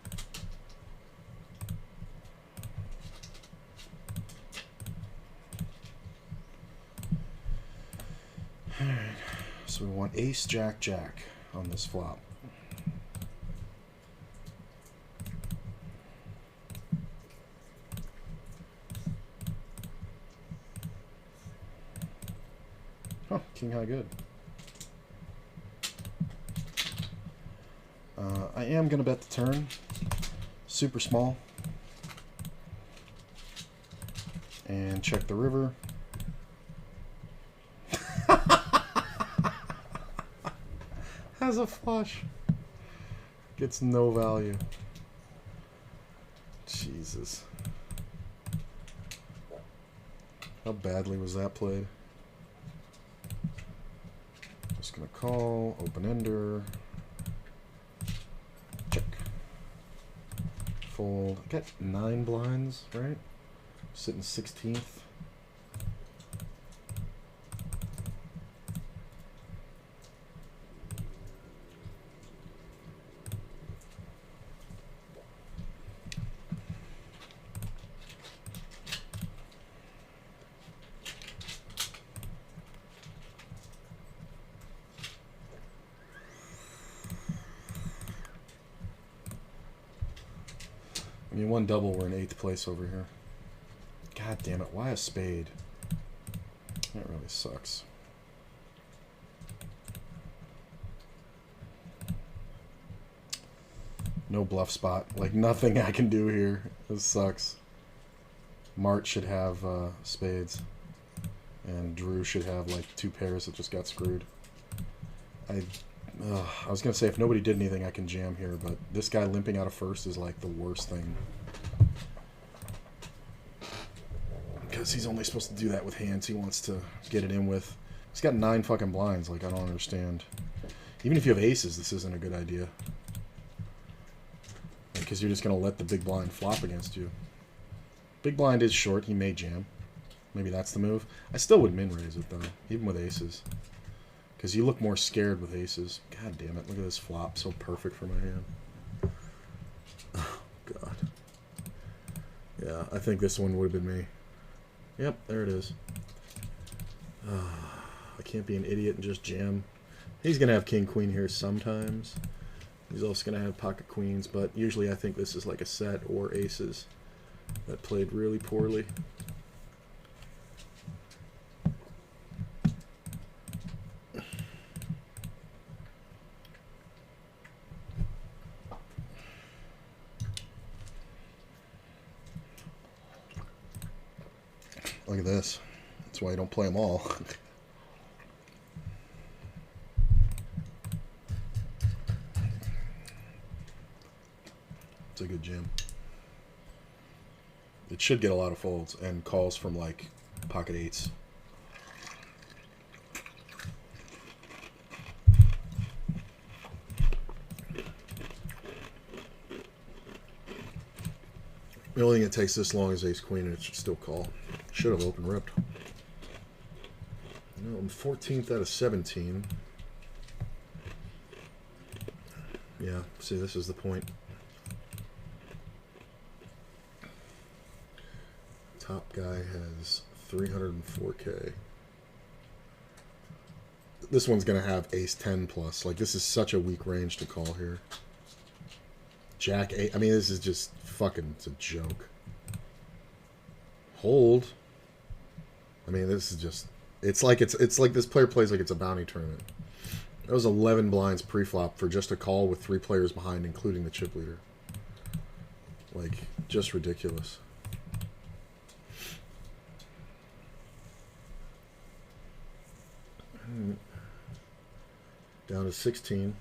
Alright. So we want ace, jack, jack on this flop. Huh, king high good. I am going to bet the turn. Super small. And check the river. Has a flush. Gets no value. Jesus. How badly was that played? Just gonna call, open ender. Check. Fold. I got 9 blinds, right? Sitting 16th. I mean, one double, we're in 8th place over here. God damn it, why a spade? That really sucks. No bluff spot. Like, nothing I can do here. This sucks. Mart should have spades. And Drew should have, like, 2 pairs that just got screwed. I was going to say, if nobody did anything, I can jam here, but this guy limping out of first is, like, the worst thing. Because he's only supposed to do that with hands he wants to get it in with. He's got 9 fucking blinds, like, I don't understand. Even if you have aces, this isn't a good idea. Because you're just going to let the big blind flop against you. Big blind is short, he may jam. Maybe that's the move. I still would min raise it, though, even with aces. Because you look more scared with aces. God damn it, look at this flop. So perfect for my hand. Oh, God. Yeah, I think this one would have been me. Yep, there it is. I can't be an idiot and just jam. He's going to have king-queen here sometimes. He's also going to have pocket queens, but usually I think this is like a set or aces that played really poorly. Look at this. That's why you don't play them all. It's a good jam. It should get a lot of folds and calls from like pocket eights. The only thing that takes this long is ace queen, and it should still call. Should have open ripped. No, I'm 14th out of 17. Yeah, see, this is the point. Top guy has 304k. This one's going to have ace 10 plus. Like, this is such a weak range to call here. Jack 8. I mean, this is just fucking, it's a joke. Hold. I mean, this is just, it's like this player plays like it's a bounty tournament. That was 11 blinds pre-flop for just a call with 3 players behind, including the chip leader. Like, just ridiculous. Down to 16.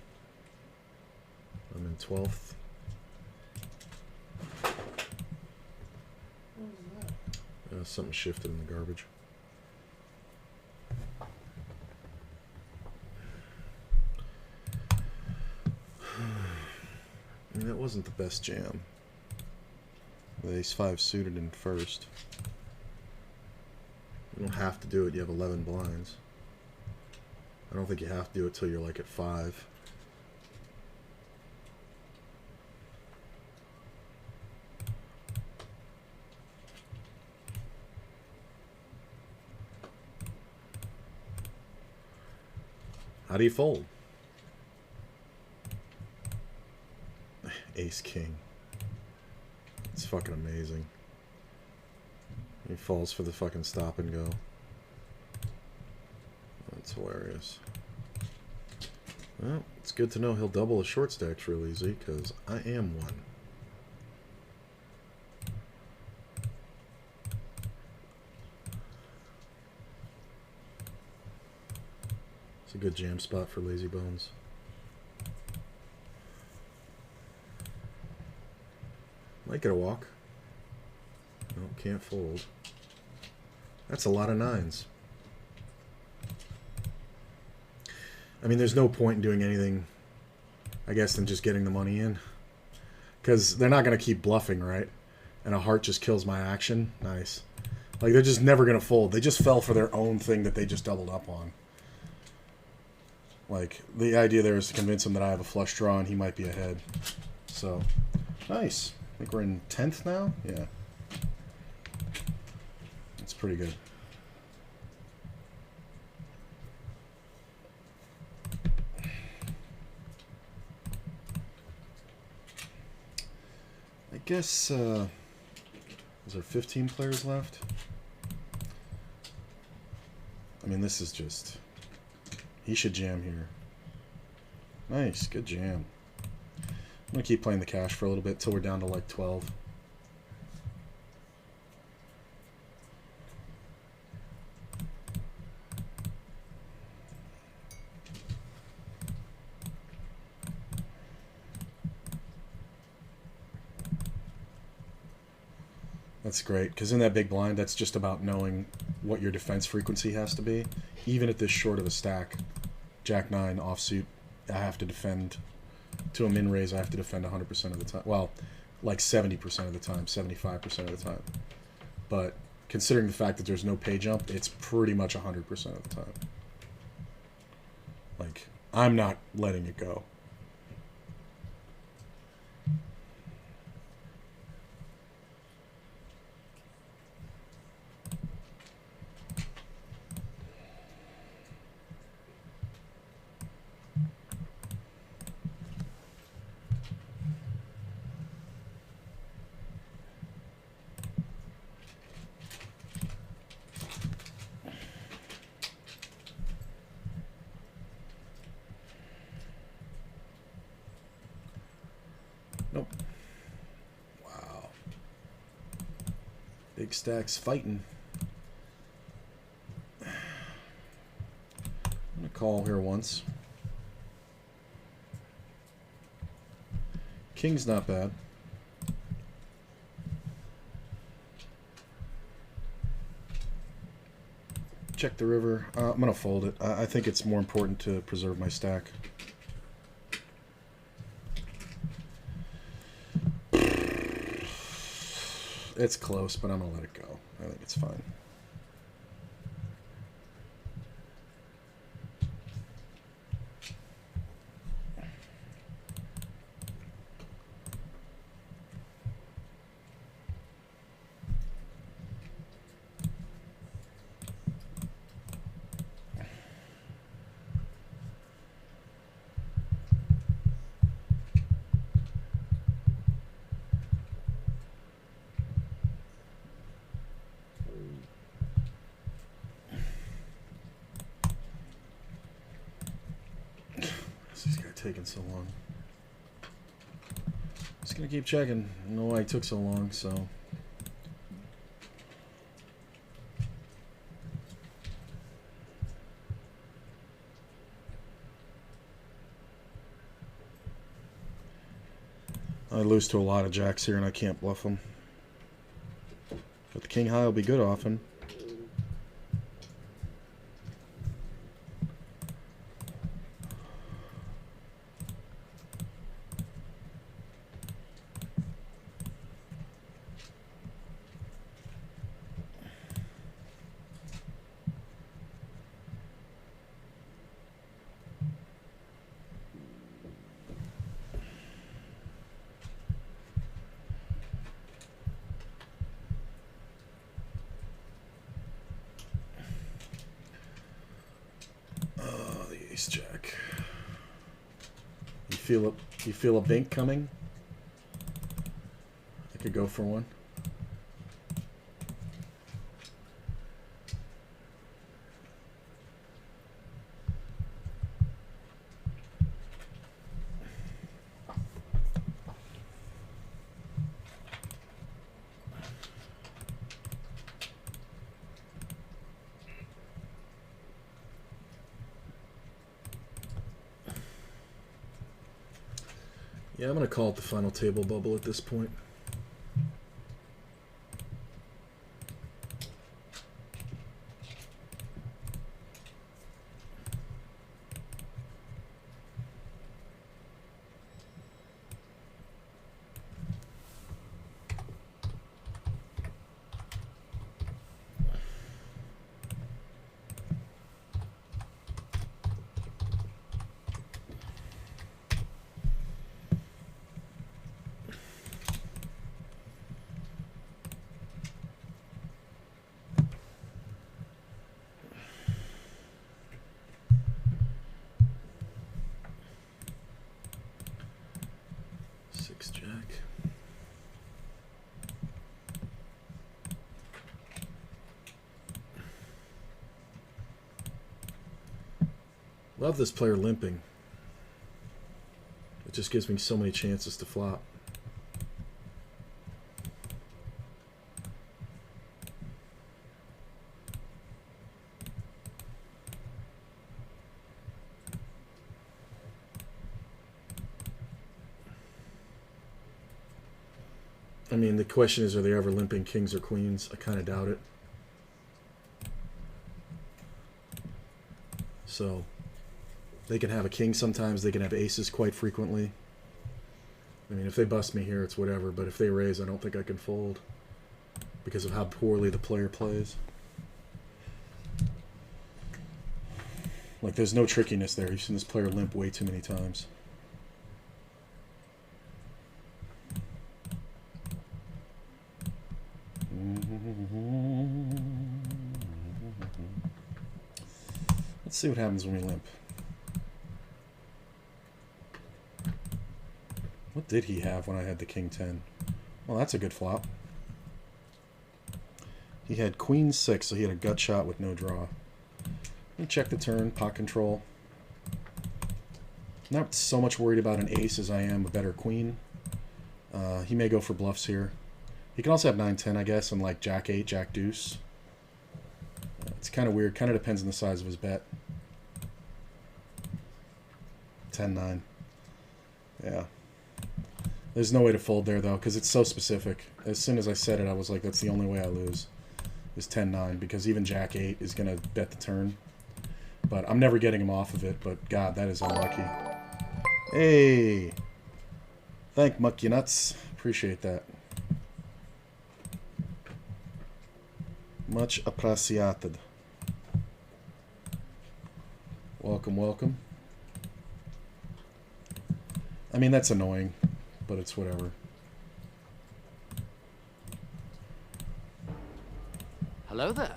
I'm in 12th. What was that? Something shifted in the garbage. I mean, that wasn't the best jam. The ace-5 suited in first. You don't have to do it. You have 11 blinds. I don't think you have to do it till you're like at 5. How do you fold? Ace king. It's fucking amazing. He falls for the fucking stop and go. That's hilarious. Well, it's good to know he'll double his short stacks real easy, because I am one. It's a good jam spot for lazy bones. Might get a walk. No, can't fold. That's a lot of 9s. I mean, there's no point in doing anything, I guess, than just getting the money in. Because they're not going to keep bluffing, right? And a heart just kills my action. Nice. Like, they're just never going to fold. They just fell for their own thing that they just doubled up on. Like, the idea there is to convince him that I have a flush draw and he might be ahead. So, nice. I think we're in 10th now? Yeah. That's pretty good. I guess, is there 15 players left? I mean, this is just... He should jam here. Nice, good jam. I'm going to keep playing the cash for a little bit till we're down to like 12. That's great, because in that big blind, that's just about knowing what your defense frequency has to be. Even at this short of a stack, Jack 9 offsuit, I have to defend. To a min raise, I have to defend 100% of the time. Well, like 70% of the time, 75% of the time. But considering the fact that there's no pay jump, it's pretty much 100% of the time. Like, I'm not letting it go. Nope. Wow. Big stacks fighting. I'm going to call here once. King's not bad. Check the river. I'm going to fold it. I think it's more important to preserve my stack. It's close, but I'm going to let it go. I think it's fine. Taking so long. Just gonna keep checking. I don't know why it took so long, so. I lose to a lot of jacks here and I can't bluff them. But the king high will be good often. Jack. You feel a bink coming? I could go for one. Yeah, I'm going to call it the final table bubble at this point. Love this player limping. It just gives me so many chances to flop. I mean, the question is, are they ever limping kings or queens? I kind of doubt it. So, they can have a king sometimes. They can have aces quite frequently. I mean, if they bust me here, it's whatever. But if they raise, I don't think I can fold because of how poorly the player plays. Like, there's no trickiness there. You've seen this player limp way too many times. Let's see what happens when we limp. What did he have when I had the king 10? Well, that's a good flop. He had queen 6, so he had a gut shot with no draw. Let me check the turn, pot control. Not so much worried about an ace as I am a better queen. He may go for bluffs here. He can also have 9-10, I guess, and like jack 8, jack deuce. It's kind of weird. Kind of depends on the size of his bet. 10-9. Yeah. There's no way to fold there, though, because it's so specific. As soon as I said it, I was like, that's the only way I lose. is 10-9 because even Jack 8 is going to bet the turn. But I'm never getting him off of it, but God, that is unlucky. Hey! Thank Muck You Nuts. Appreciate that. Much appreciated. Welcome, welcome. I mean, that's annoying, but it's whatever. Hello there.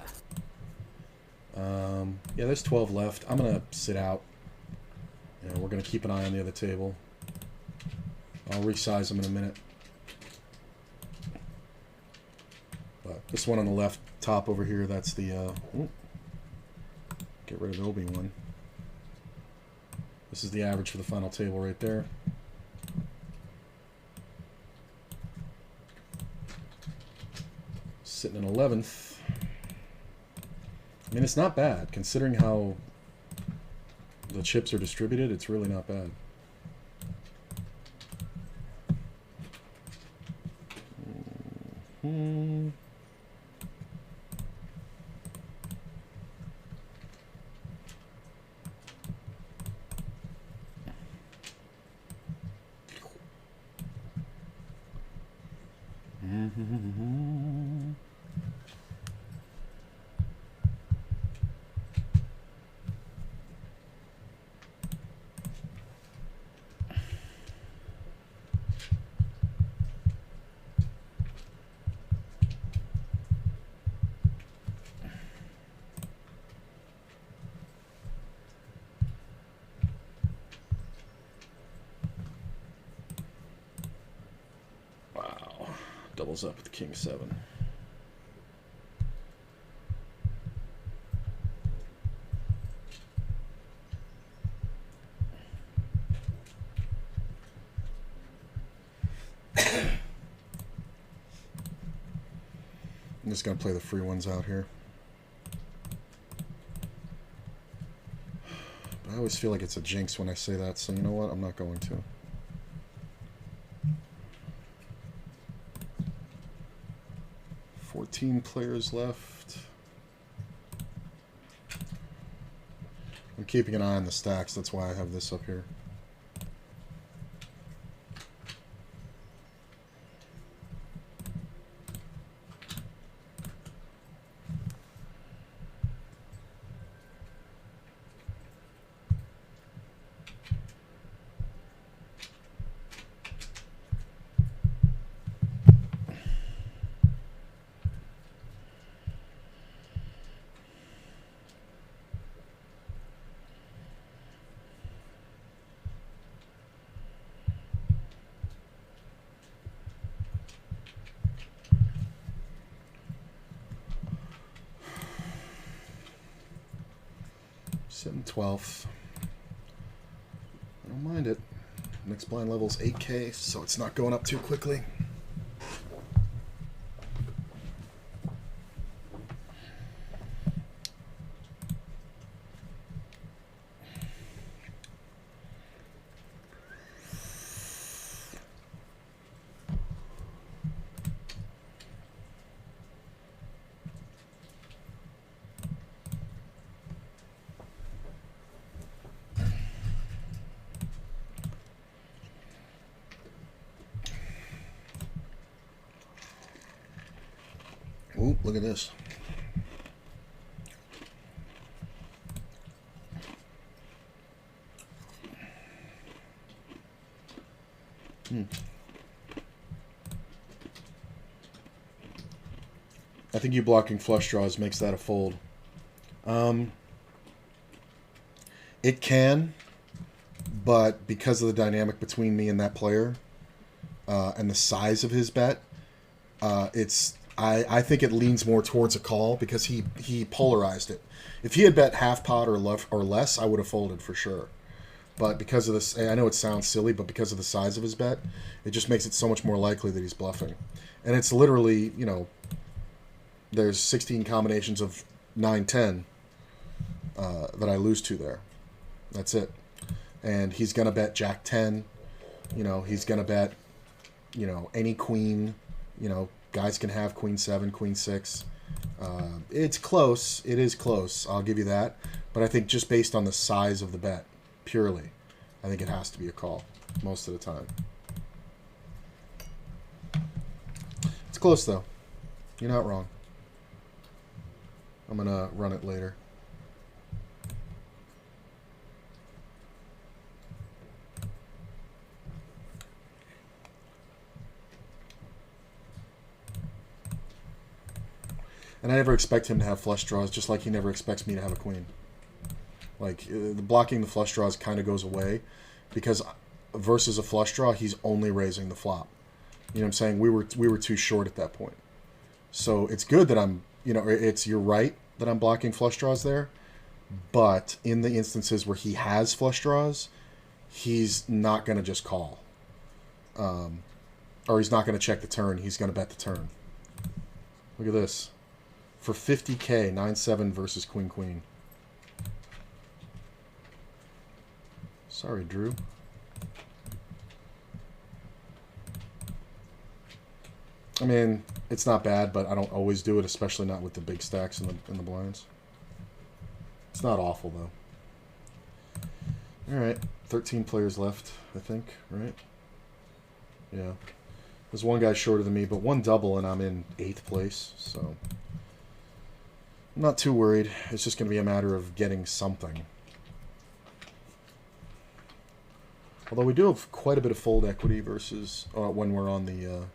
Yeah, there's 12 left. I'm going to sit out. Yeah, we're going to keep an eye on the other table. I'll resize them in a minute. But this one on the left top over here, that's the... get rid of the Obi-Wan. This is the average for the final table right there. Sitting in 11th. I mean, it's not bad. Considering how the chips are distributed, it's really not bad. Doubles up with the King 7. I'm just going to play the free ones out here. But I always feel like it's a jinx when I say that, so you know what? I'm not going to. Players left. I'm keeping an eye on the stacks, that's why I have this up here. Sitting 12th. I don't mind it. Next blind level's 8K, so it's not going up too quickly. Ooh, look at this. I think you blocking flush draws makes that a fold. It can, but because of the dynamic between me and that player, and the size of his bet, I think it leans more towards a call because he polarized it. If he had bet half pot or less, I would have folded for sure. But because of this, I know it sounds silly, but because of the size of his bet, it just makes it so much more likely that he's bluffing. And it's literally, you know, there's 16 combinations of 9-10 that I lose to there. That's it. And he's going to bet Jack 10. You know, he's going to bet, you know, any queen. You know, guys can have Queen 7, Queen 6. It's close. It is close. I'll give you that. But I think just based on the size of the bet, purely, I think it has to be a call most of the time. It's close, though. You're not wrong. I'm going to run it later. And I never expect him to have flush draws, just like he never expects me to have a queen. Like, the blocking the flush draws kind of goes away, because versus a flush draw, he's only raising the flop. You know what I'm saying? We were too short at that point. So it's good that I'm, you're right that I'm blocking flush draws there, but in the instances where he has flush draws, he's not going to just call. Or he's not going to check the turn, he's going to bet the turn. Look at this. For 50K, 9-7 versus Queen-Queen. Sorry, Drew. I mean, it's not bad, but I don't always do it, especially not with the big stacks in the blinds. It's not awful, though. All right, 13 players left, I think, right? Yeah. There's one guy shorter than me, but one double, and I'm in 8th place, so I'm not too worried. It's just going to be a matter of getting something. Although we do have quite a bit of fold equity versus when we're on the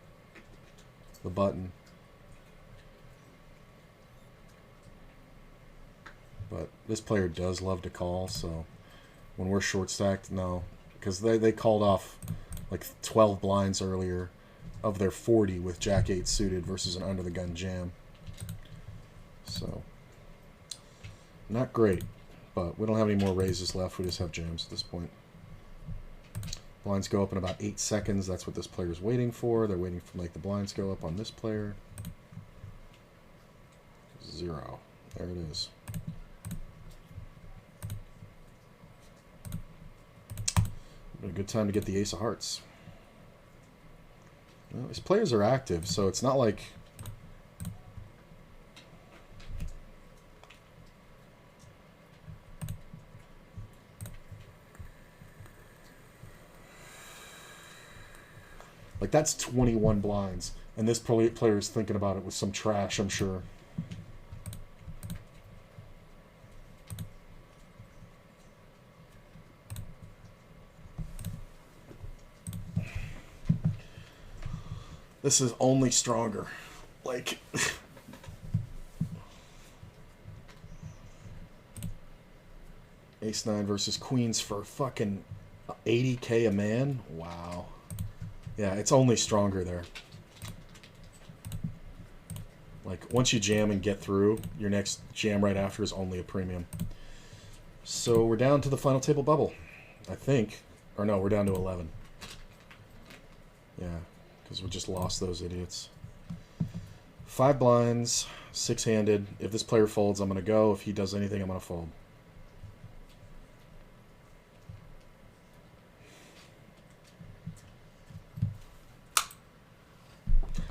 button. But this player does love to call, so when we're short stacked, no. Because they called off like 12 blinds earlier of their 40 with Jack-8 suited versus an under-the-gun jam. So, not great. But we don't have any more raises left. We just have jams at this point. Blinds go up in about 8 seconds. That's what this player is waiting for. They're waiting for the blinds go up on this player. 0. There it is. A good time to get the ace of hearts. Well, these players are active, so it's not like... Like, that's 21 blinds. And this player is thinking about it with some trash, I'm sure. This is only stronger. Like... Ace-9 versus Queens for fucking 80K a man? Wow. Yeah, it's only stronger there. Like, once you jam and get through, your next jam right after is only a premium. So we're down to the final table bubble, I think. Or no, we're down to 11. Yeah, because we just lost those idiots. 5 blinds, 6-handed. If this player folds, I'm going to go. If he does anything, I'm going to fold.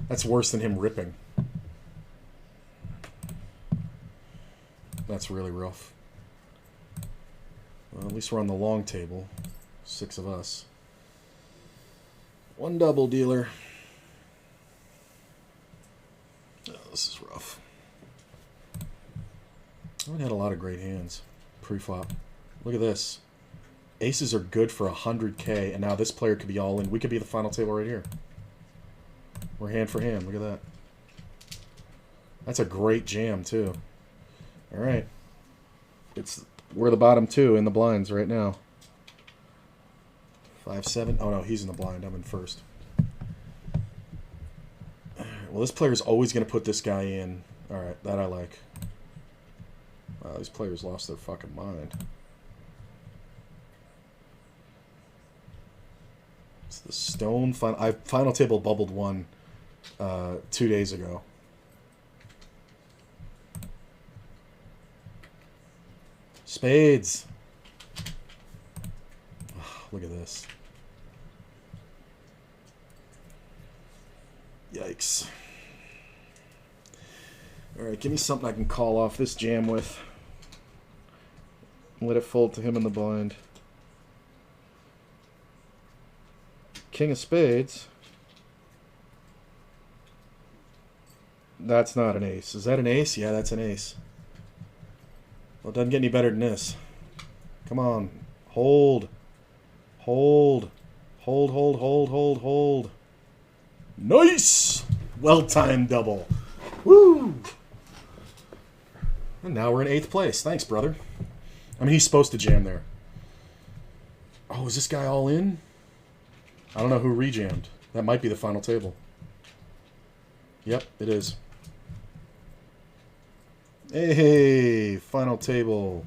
That's worse than him ripping. That's really rough. Well, at least we're on the long table. 6 of us. 1 double dealer. Oh, this is rough. We had a lot of great hands pre-flop. Look at this. Aces are good for 100K, and now this player could be all in. We could be the final table right here. We're hand for hand. Look at that. That's a great jam, too. All right. We're the bottom 2 in the blinds right now. 5-7. Oh, no, he's in the blind. I'm in first. All right, well, this player's always going to put this guy in. All right, that I like. Wow, these players lost their fucking mind. It's the stone final table bubbled one 2 days ago. Spades. Oh, look at this. Yikes. Alright, give me something I can call off this jam with. Let it fold to him in the blind. King of spades. That's not an ace. Is that an ace? Yeah, that's an ace. Well, it doesn't get any better than this. Come on. Hold. Hold. Hold, hold, hold, hold, hold. Nice! Well-timed double. Woo! And now we're in 8th place. Thanks, brother. I mean, he's supposed to jam there. Oh, is this guy all in? I don't know who rejammed. That might be the final table. Yep, it is. Hey, final table.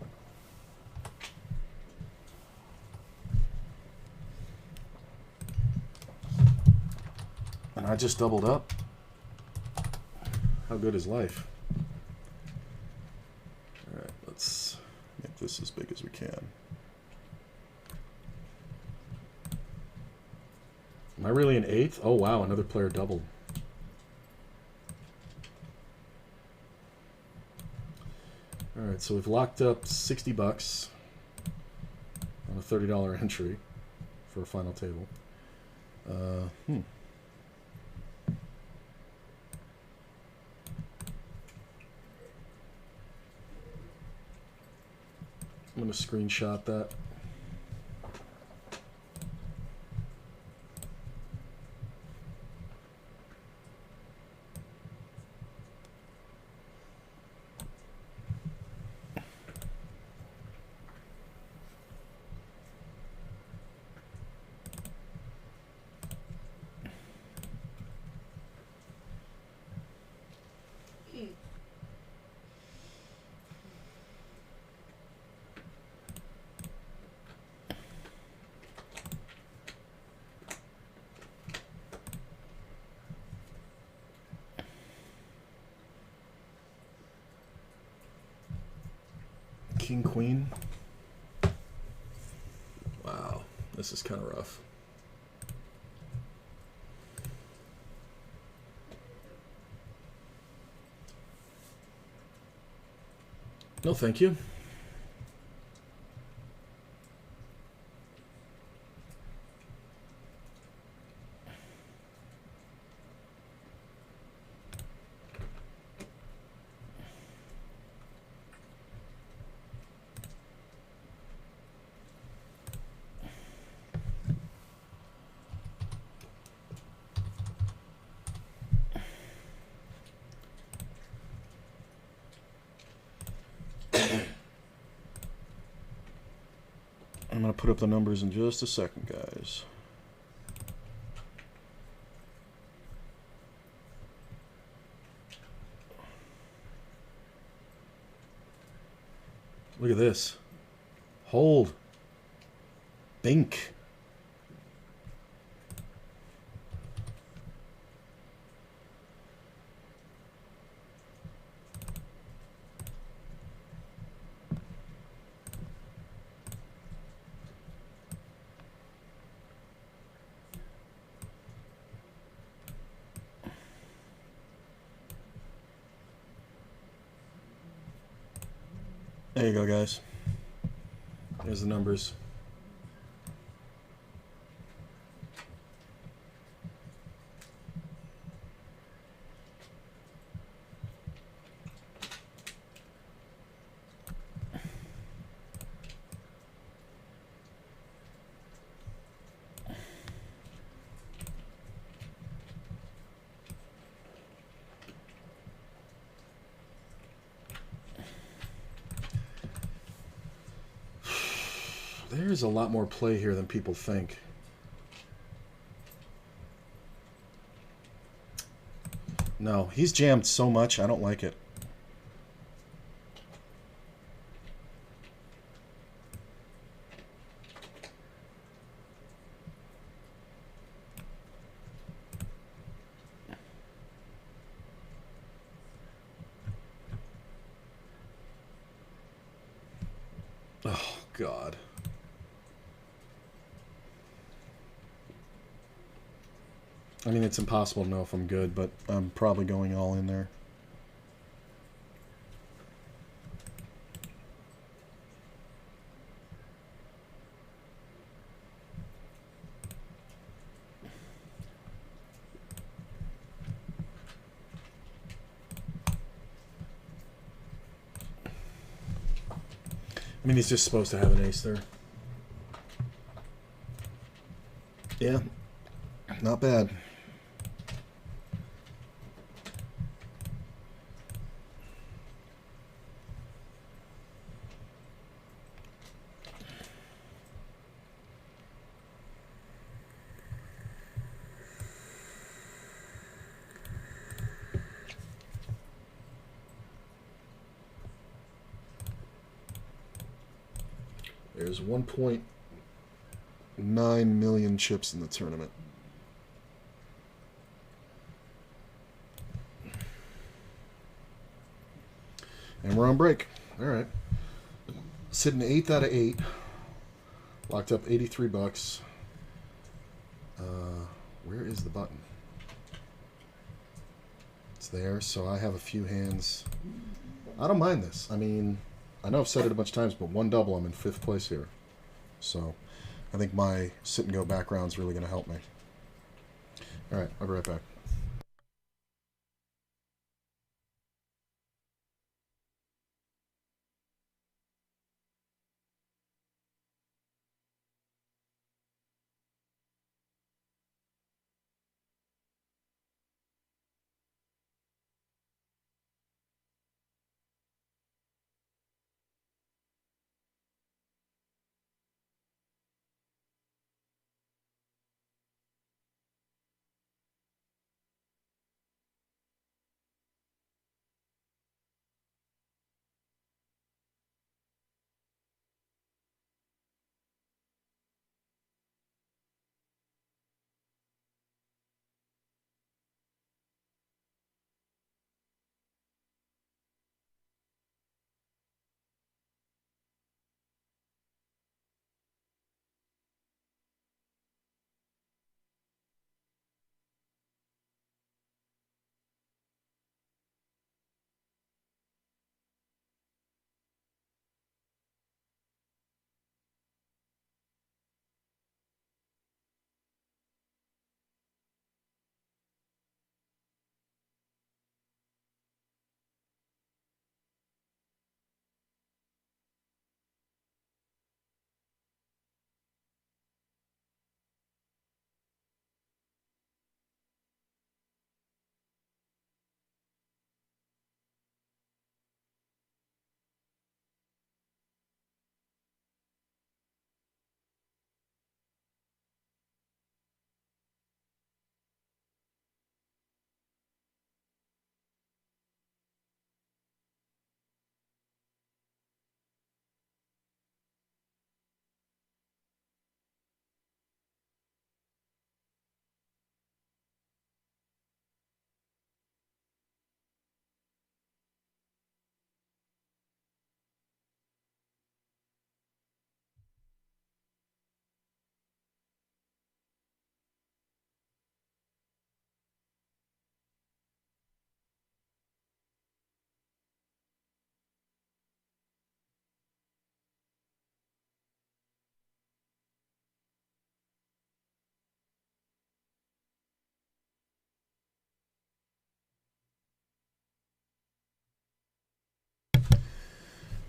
And I just doubled up. How good is life? Alright, let's make this as big as we can. Am I really in 8th? Oh wow, another player doubled. Alright, so we've locked up 60 bucks on a $30 entry for a final table. I'm going to screenshot that. King, queen. Wow, this is kind of rough. No, thank you. I'm going to put up the numbers in just a second, guys. Look at this. Hold. Bink. There you go, guys. There's the numbers. There's a lot more play here than people think. No, he's jammed so much, I don't like it. Oh, God. I mean, it's impossible to know if I'm good, but I'm probably going all in there. mean, he's just supposed to have an ace there. Yeah, not bad. There's 1.9 million chips in the tournament. And we're on break. All right. Sitting 8th out of 8. Locked up 83 bucks. Where is the button? It's there, so I have a few hands. I don't mind this. I mean, I know I've said it a bunch of times, but one double, I'm in 5th place here. So I think my sit and go background is really going to help me. All right, I'll be right back.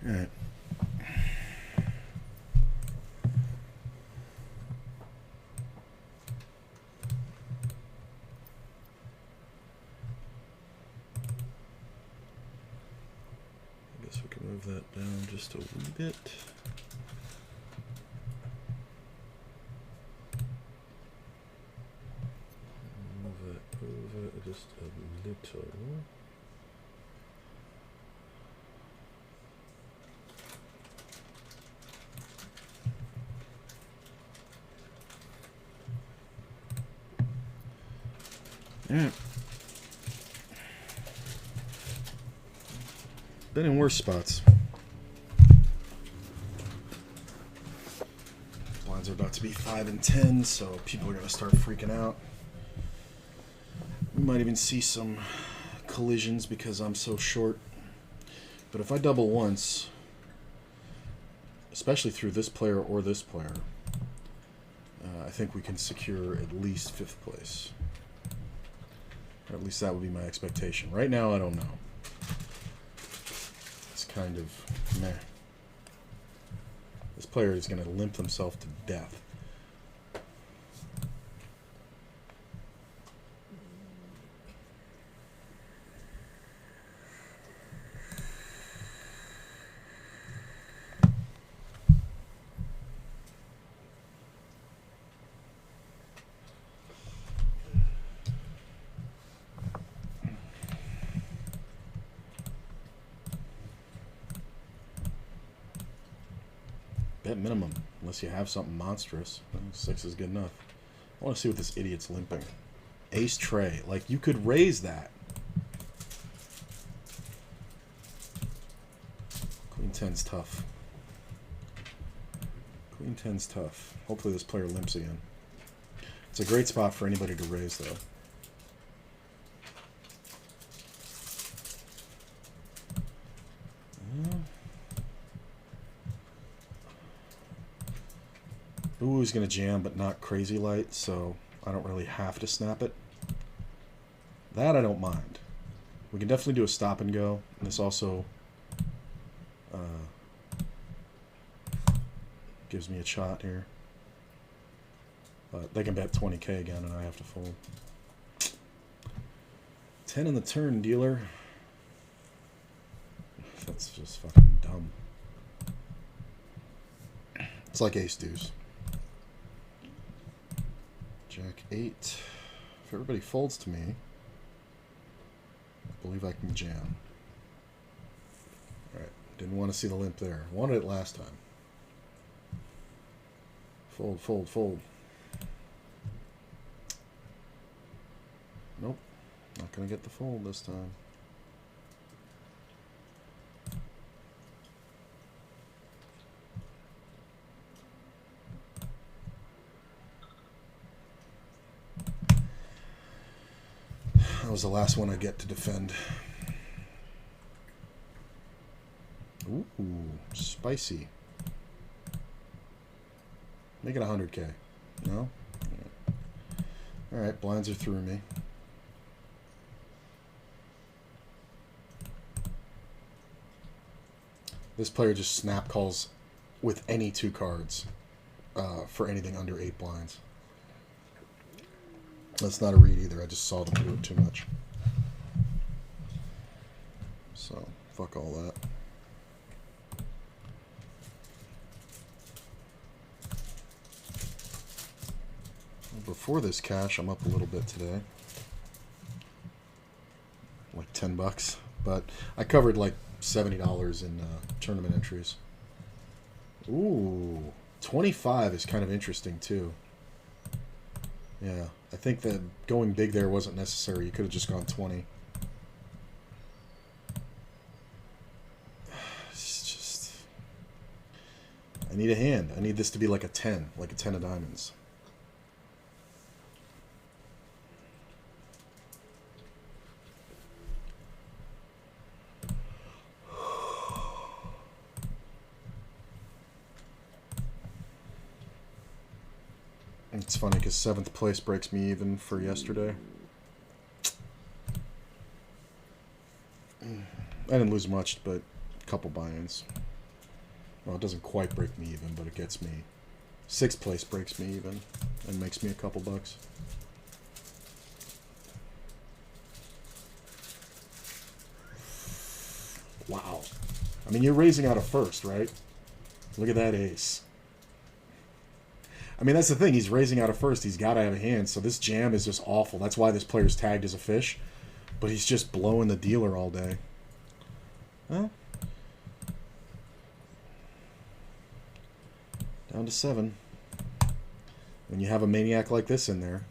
All right. I guess we can move that down just a wee bit. Move it over just a little. Yeah. Been in worse spots. Blinds are about to be 5 and 10, so people are going to start freaking out. We might even see some collisions because I'm so short. But if I double once, especially through this player or this player, I think we can secure at least 5th place. Or at least that would be my expectation. Right now, I don't know. It's kind of meh. This player is going to limp themselves to death. Bet minimum, unless you have something monstrous. 6 is good enough. I want to see what this idiot's limping. Ace tray. Like, you could raise that. Queen 10's tough. Queen 10's tough. Hopefully this player limps again. It's a great spot for anybody to raise, though. Ooh, he's going to jam, but not crazy light, so I don't really have to snap it. That I don't mind. We can definitely do a stop and go. And this also gives me a shot here. But they can bet 20k again, and I have to fold. 10 in the turn, dealer. That's just fucking dumb. It's like ace deuce. Jack 8. If everybody folds to me, I believe I can jam. Alright, didn't want to see the limp there. Wanted it last time. Fold, fold, fold. Nope, not going to get the fold this time. That was the last one I get to defend. Ooh, spicy. Make it 100k. No? Yeah. Alright, blinds are through me. This player just snap calls with any 2 cards for anything under 8 blinds. That's not a read either. I just saw them do it too much. So, fuck all that. Before this cash, I'm up a little bit today. Like 10 bucks. But I covered like $70 in tournament entries. Ooh, 25 is kind of interesting too. Yeah, I think that going big there wasn't necessary. You could have just gone 20. It's just... I need a hand. I need this to be like a 10. Like a 10 of diamonds. It's funny because 7th place breaks me even for yesterday. I didn't lose much, but a couple buy-ins. Well, it doesn't quite break me even, but it gets me. 6th place breaks me even and makes me a couple bucks. Wow. I mean, you're raising out of first, right? Look at that ace. I mean, that's the thing. He's raising out of first. He's got to have a hand. So this jam is just awful. That's why this player's tagged as a fish. But he's just blowing the dealer all day. Well, down to 7. When you have a maniac like this in there.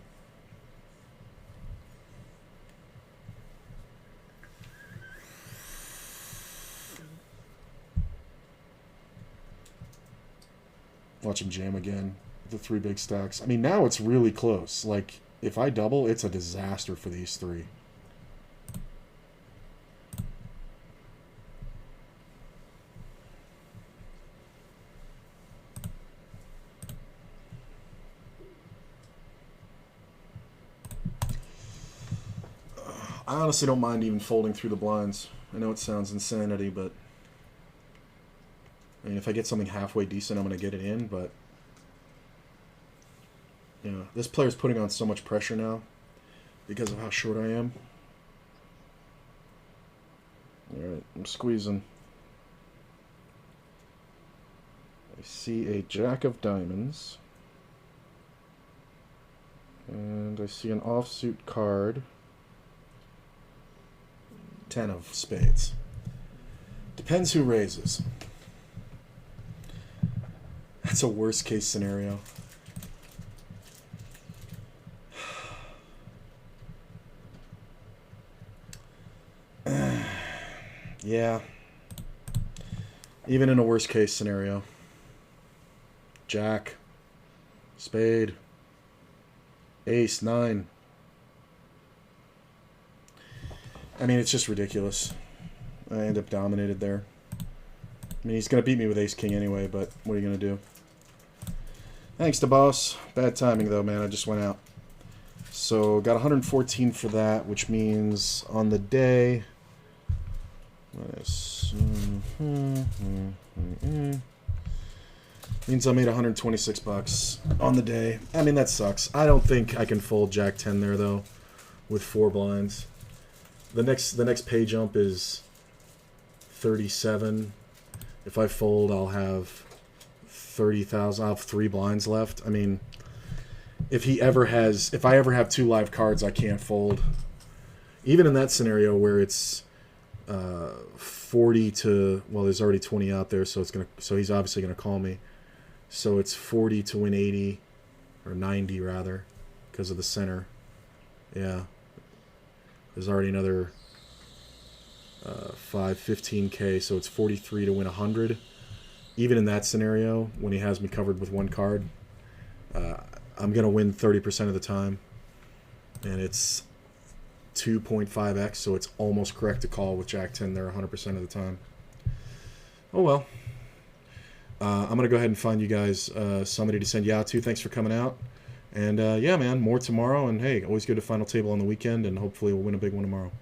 Watch him jam again. The 3 big stacks. I mean, now it's really close. Like, if I double, it's a disaster for these 3. I honestly don't mind even folding through the blinds. I know it sounds insanity, but I mean, if I get something halfway decent, I'm going to get it in, but... You know, this player's putting on so much pressure now because of how short I am. Alright, I'm squeezing. I see a Jack of Diamonds. And I see an offsuit card. 10 of Spades. Depends who raises. That's a worst case scenario. Yeah. Even in a worst case scenario. Jack. Spade. Ace. 9. I mean, it's just ridiculous. I end up dominated there. I mean, he's going to beat me with Ace King anyway, but what are you going to do? Thanks to boss. Bad timing, though, man. I just went out. So, got 114 for that, which means on the day... means I made 126 bucks on the day. I mean, that sucks. I don't think I can fold Jack 10 there, though, with 4 blinds. The next pay jump is 37. If I fold, I'll have 30,000. I'll have 3 blinds left. I mean, if I ever have 2 live cards, I can't fold. Even in that scenario where it's 40 to, well, there's already 20 out there, so he's obviously gonna call me. So it's 40 to win 80, or 90 rather, because of the center. Yeah. There's already another 15K, so it's 43 to win 100. Even in that scenario, when he has me covered with 1 card, I'm going to win 30% of the time. And it's 2.5x, so it's almost correct to call with Jack 10 there 100% of the time. Oh well. I'm going to go ahead and find you guys somebody to send you out to. Thanks for coming out. And yeah, man, more tomorrow. And hey, always good to final table on the weekend, and hopefully we'll win a big one tomorrow.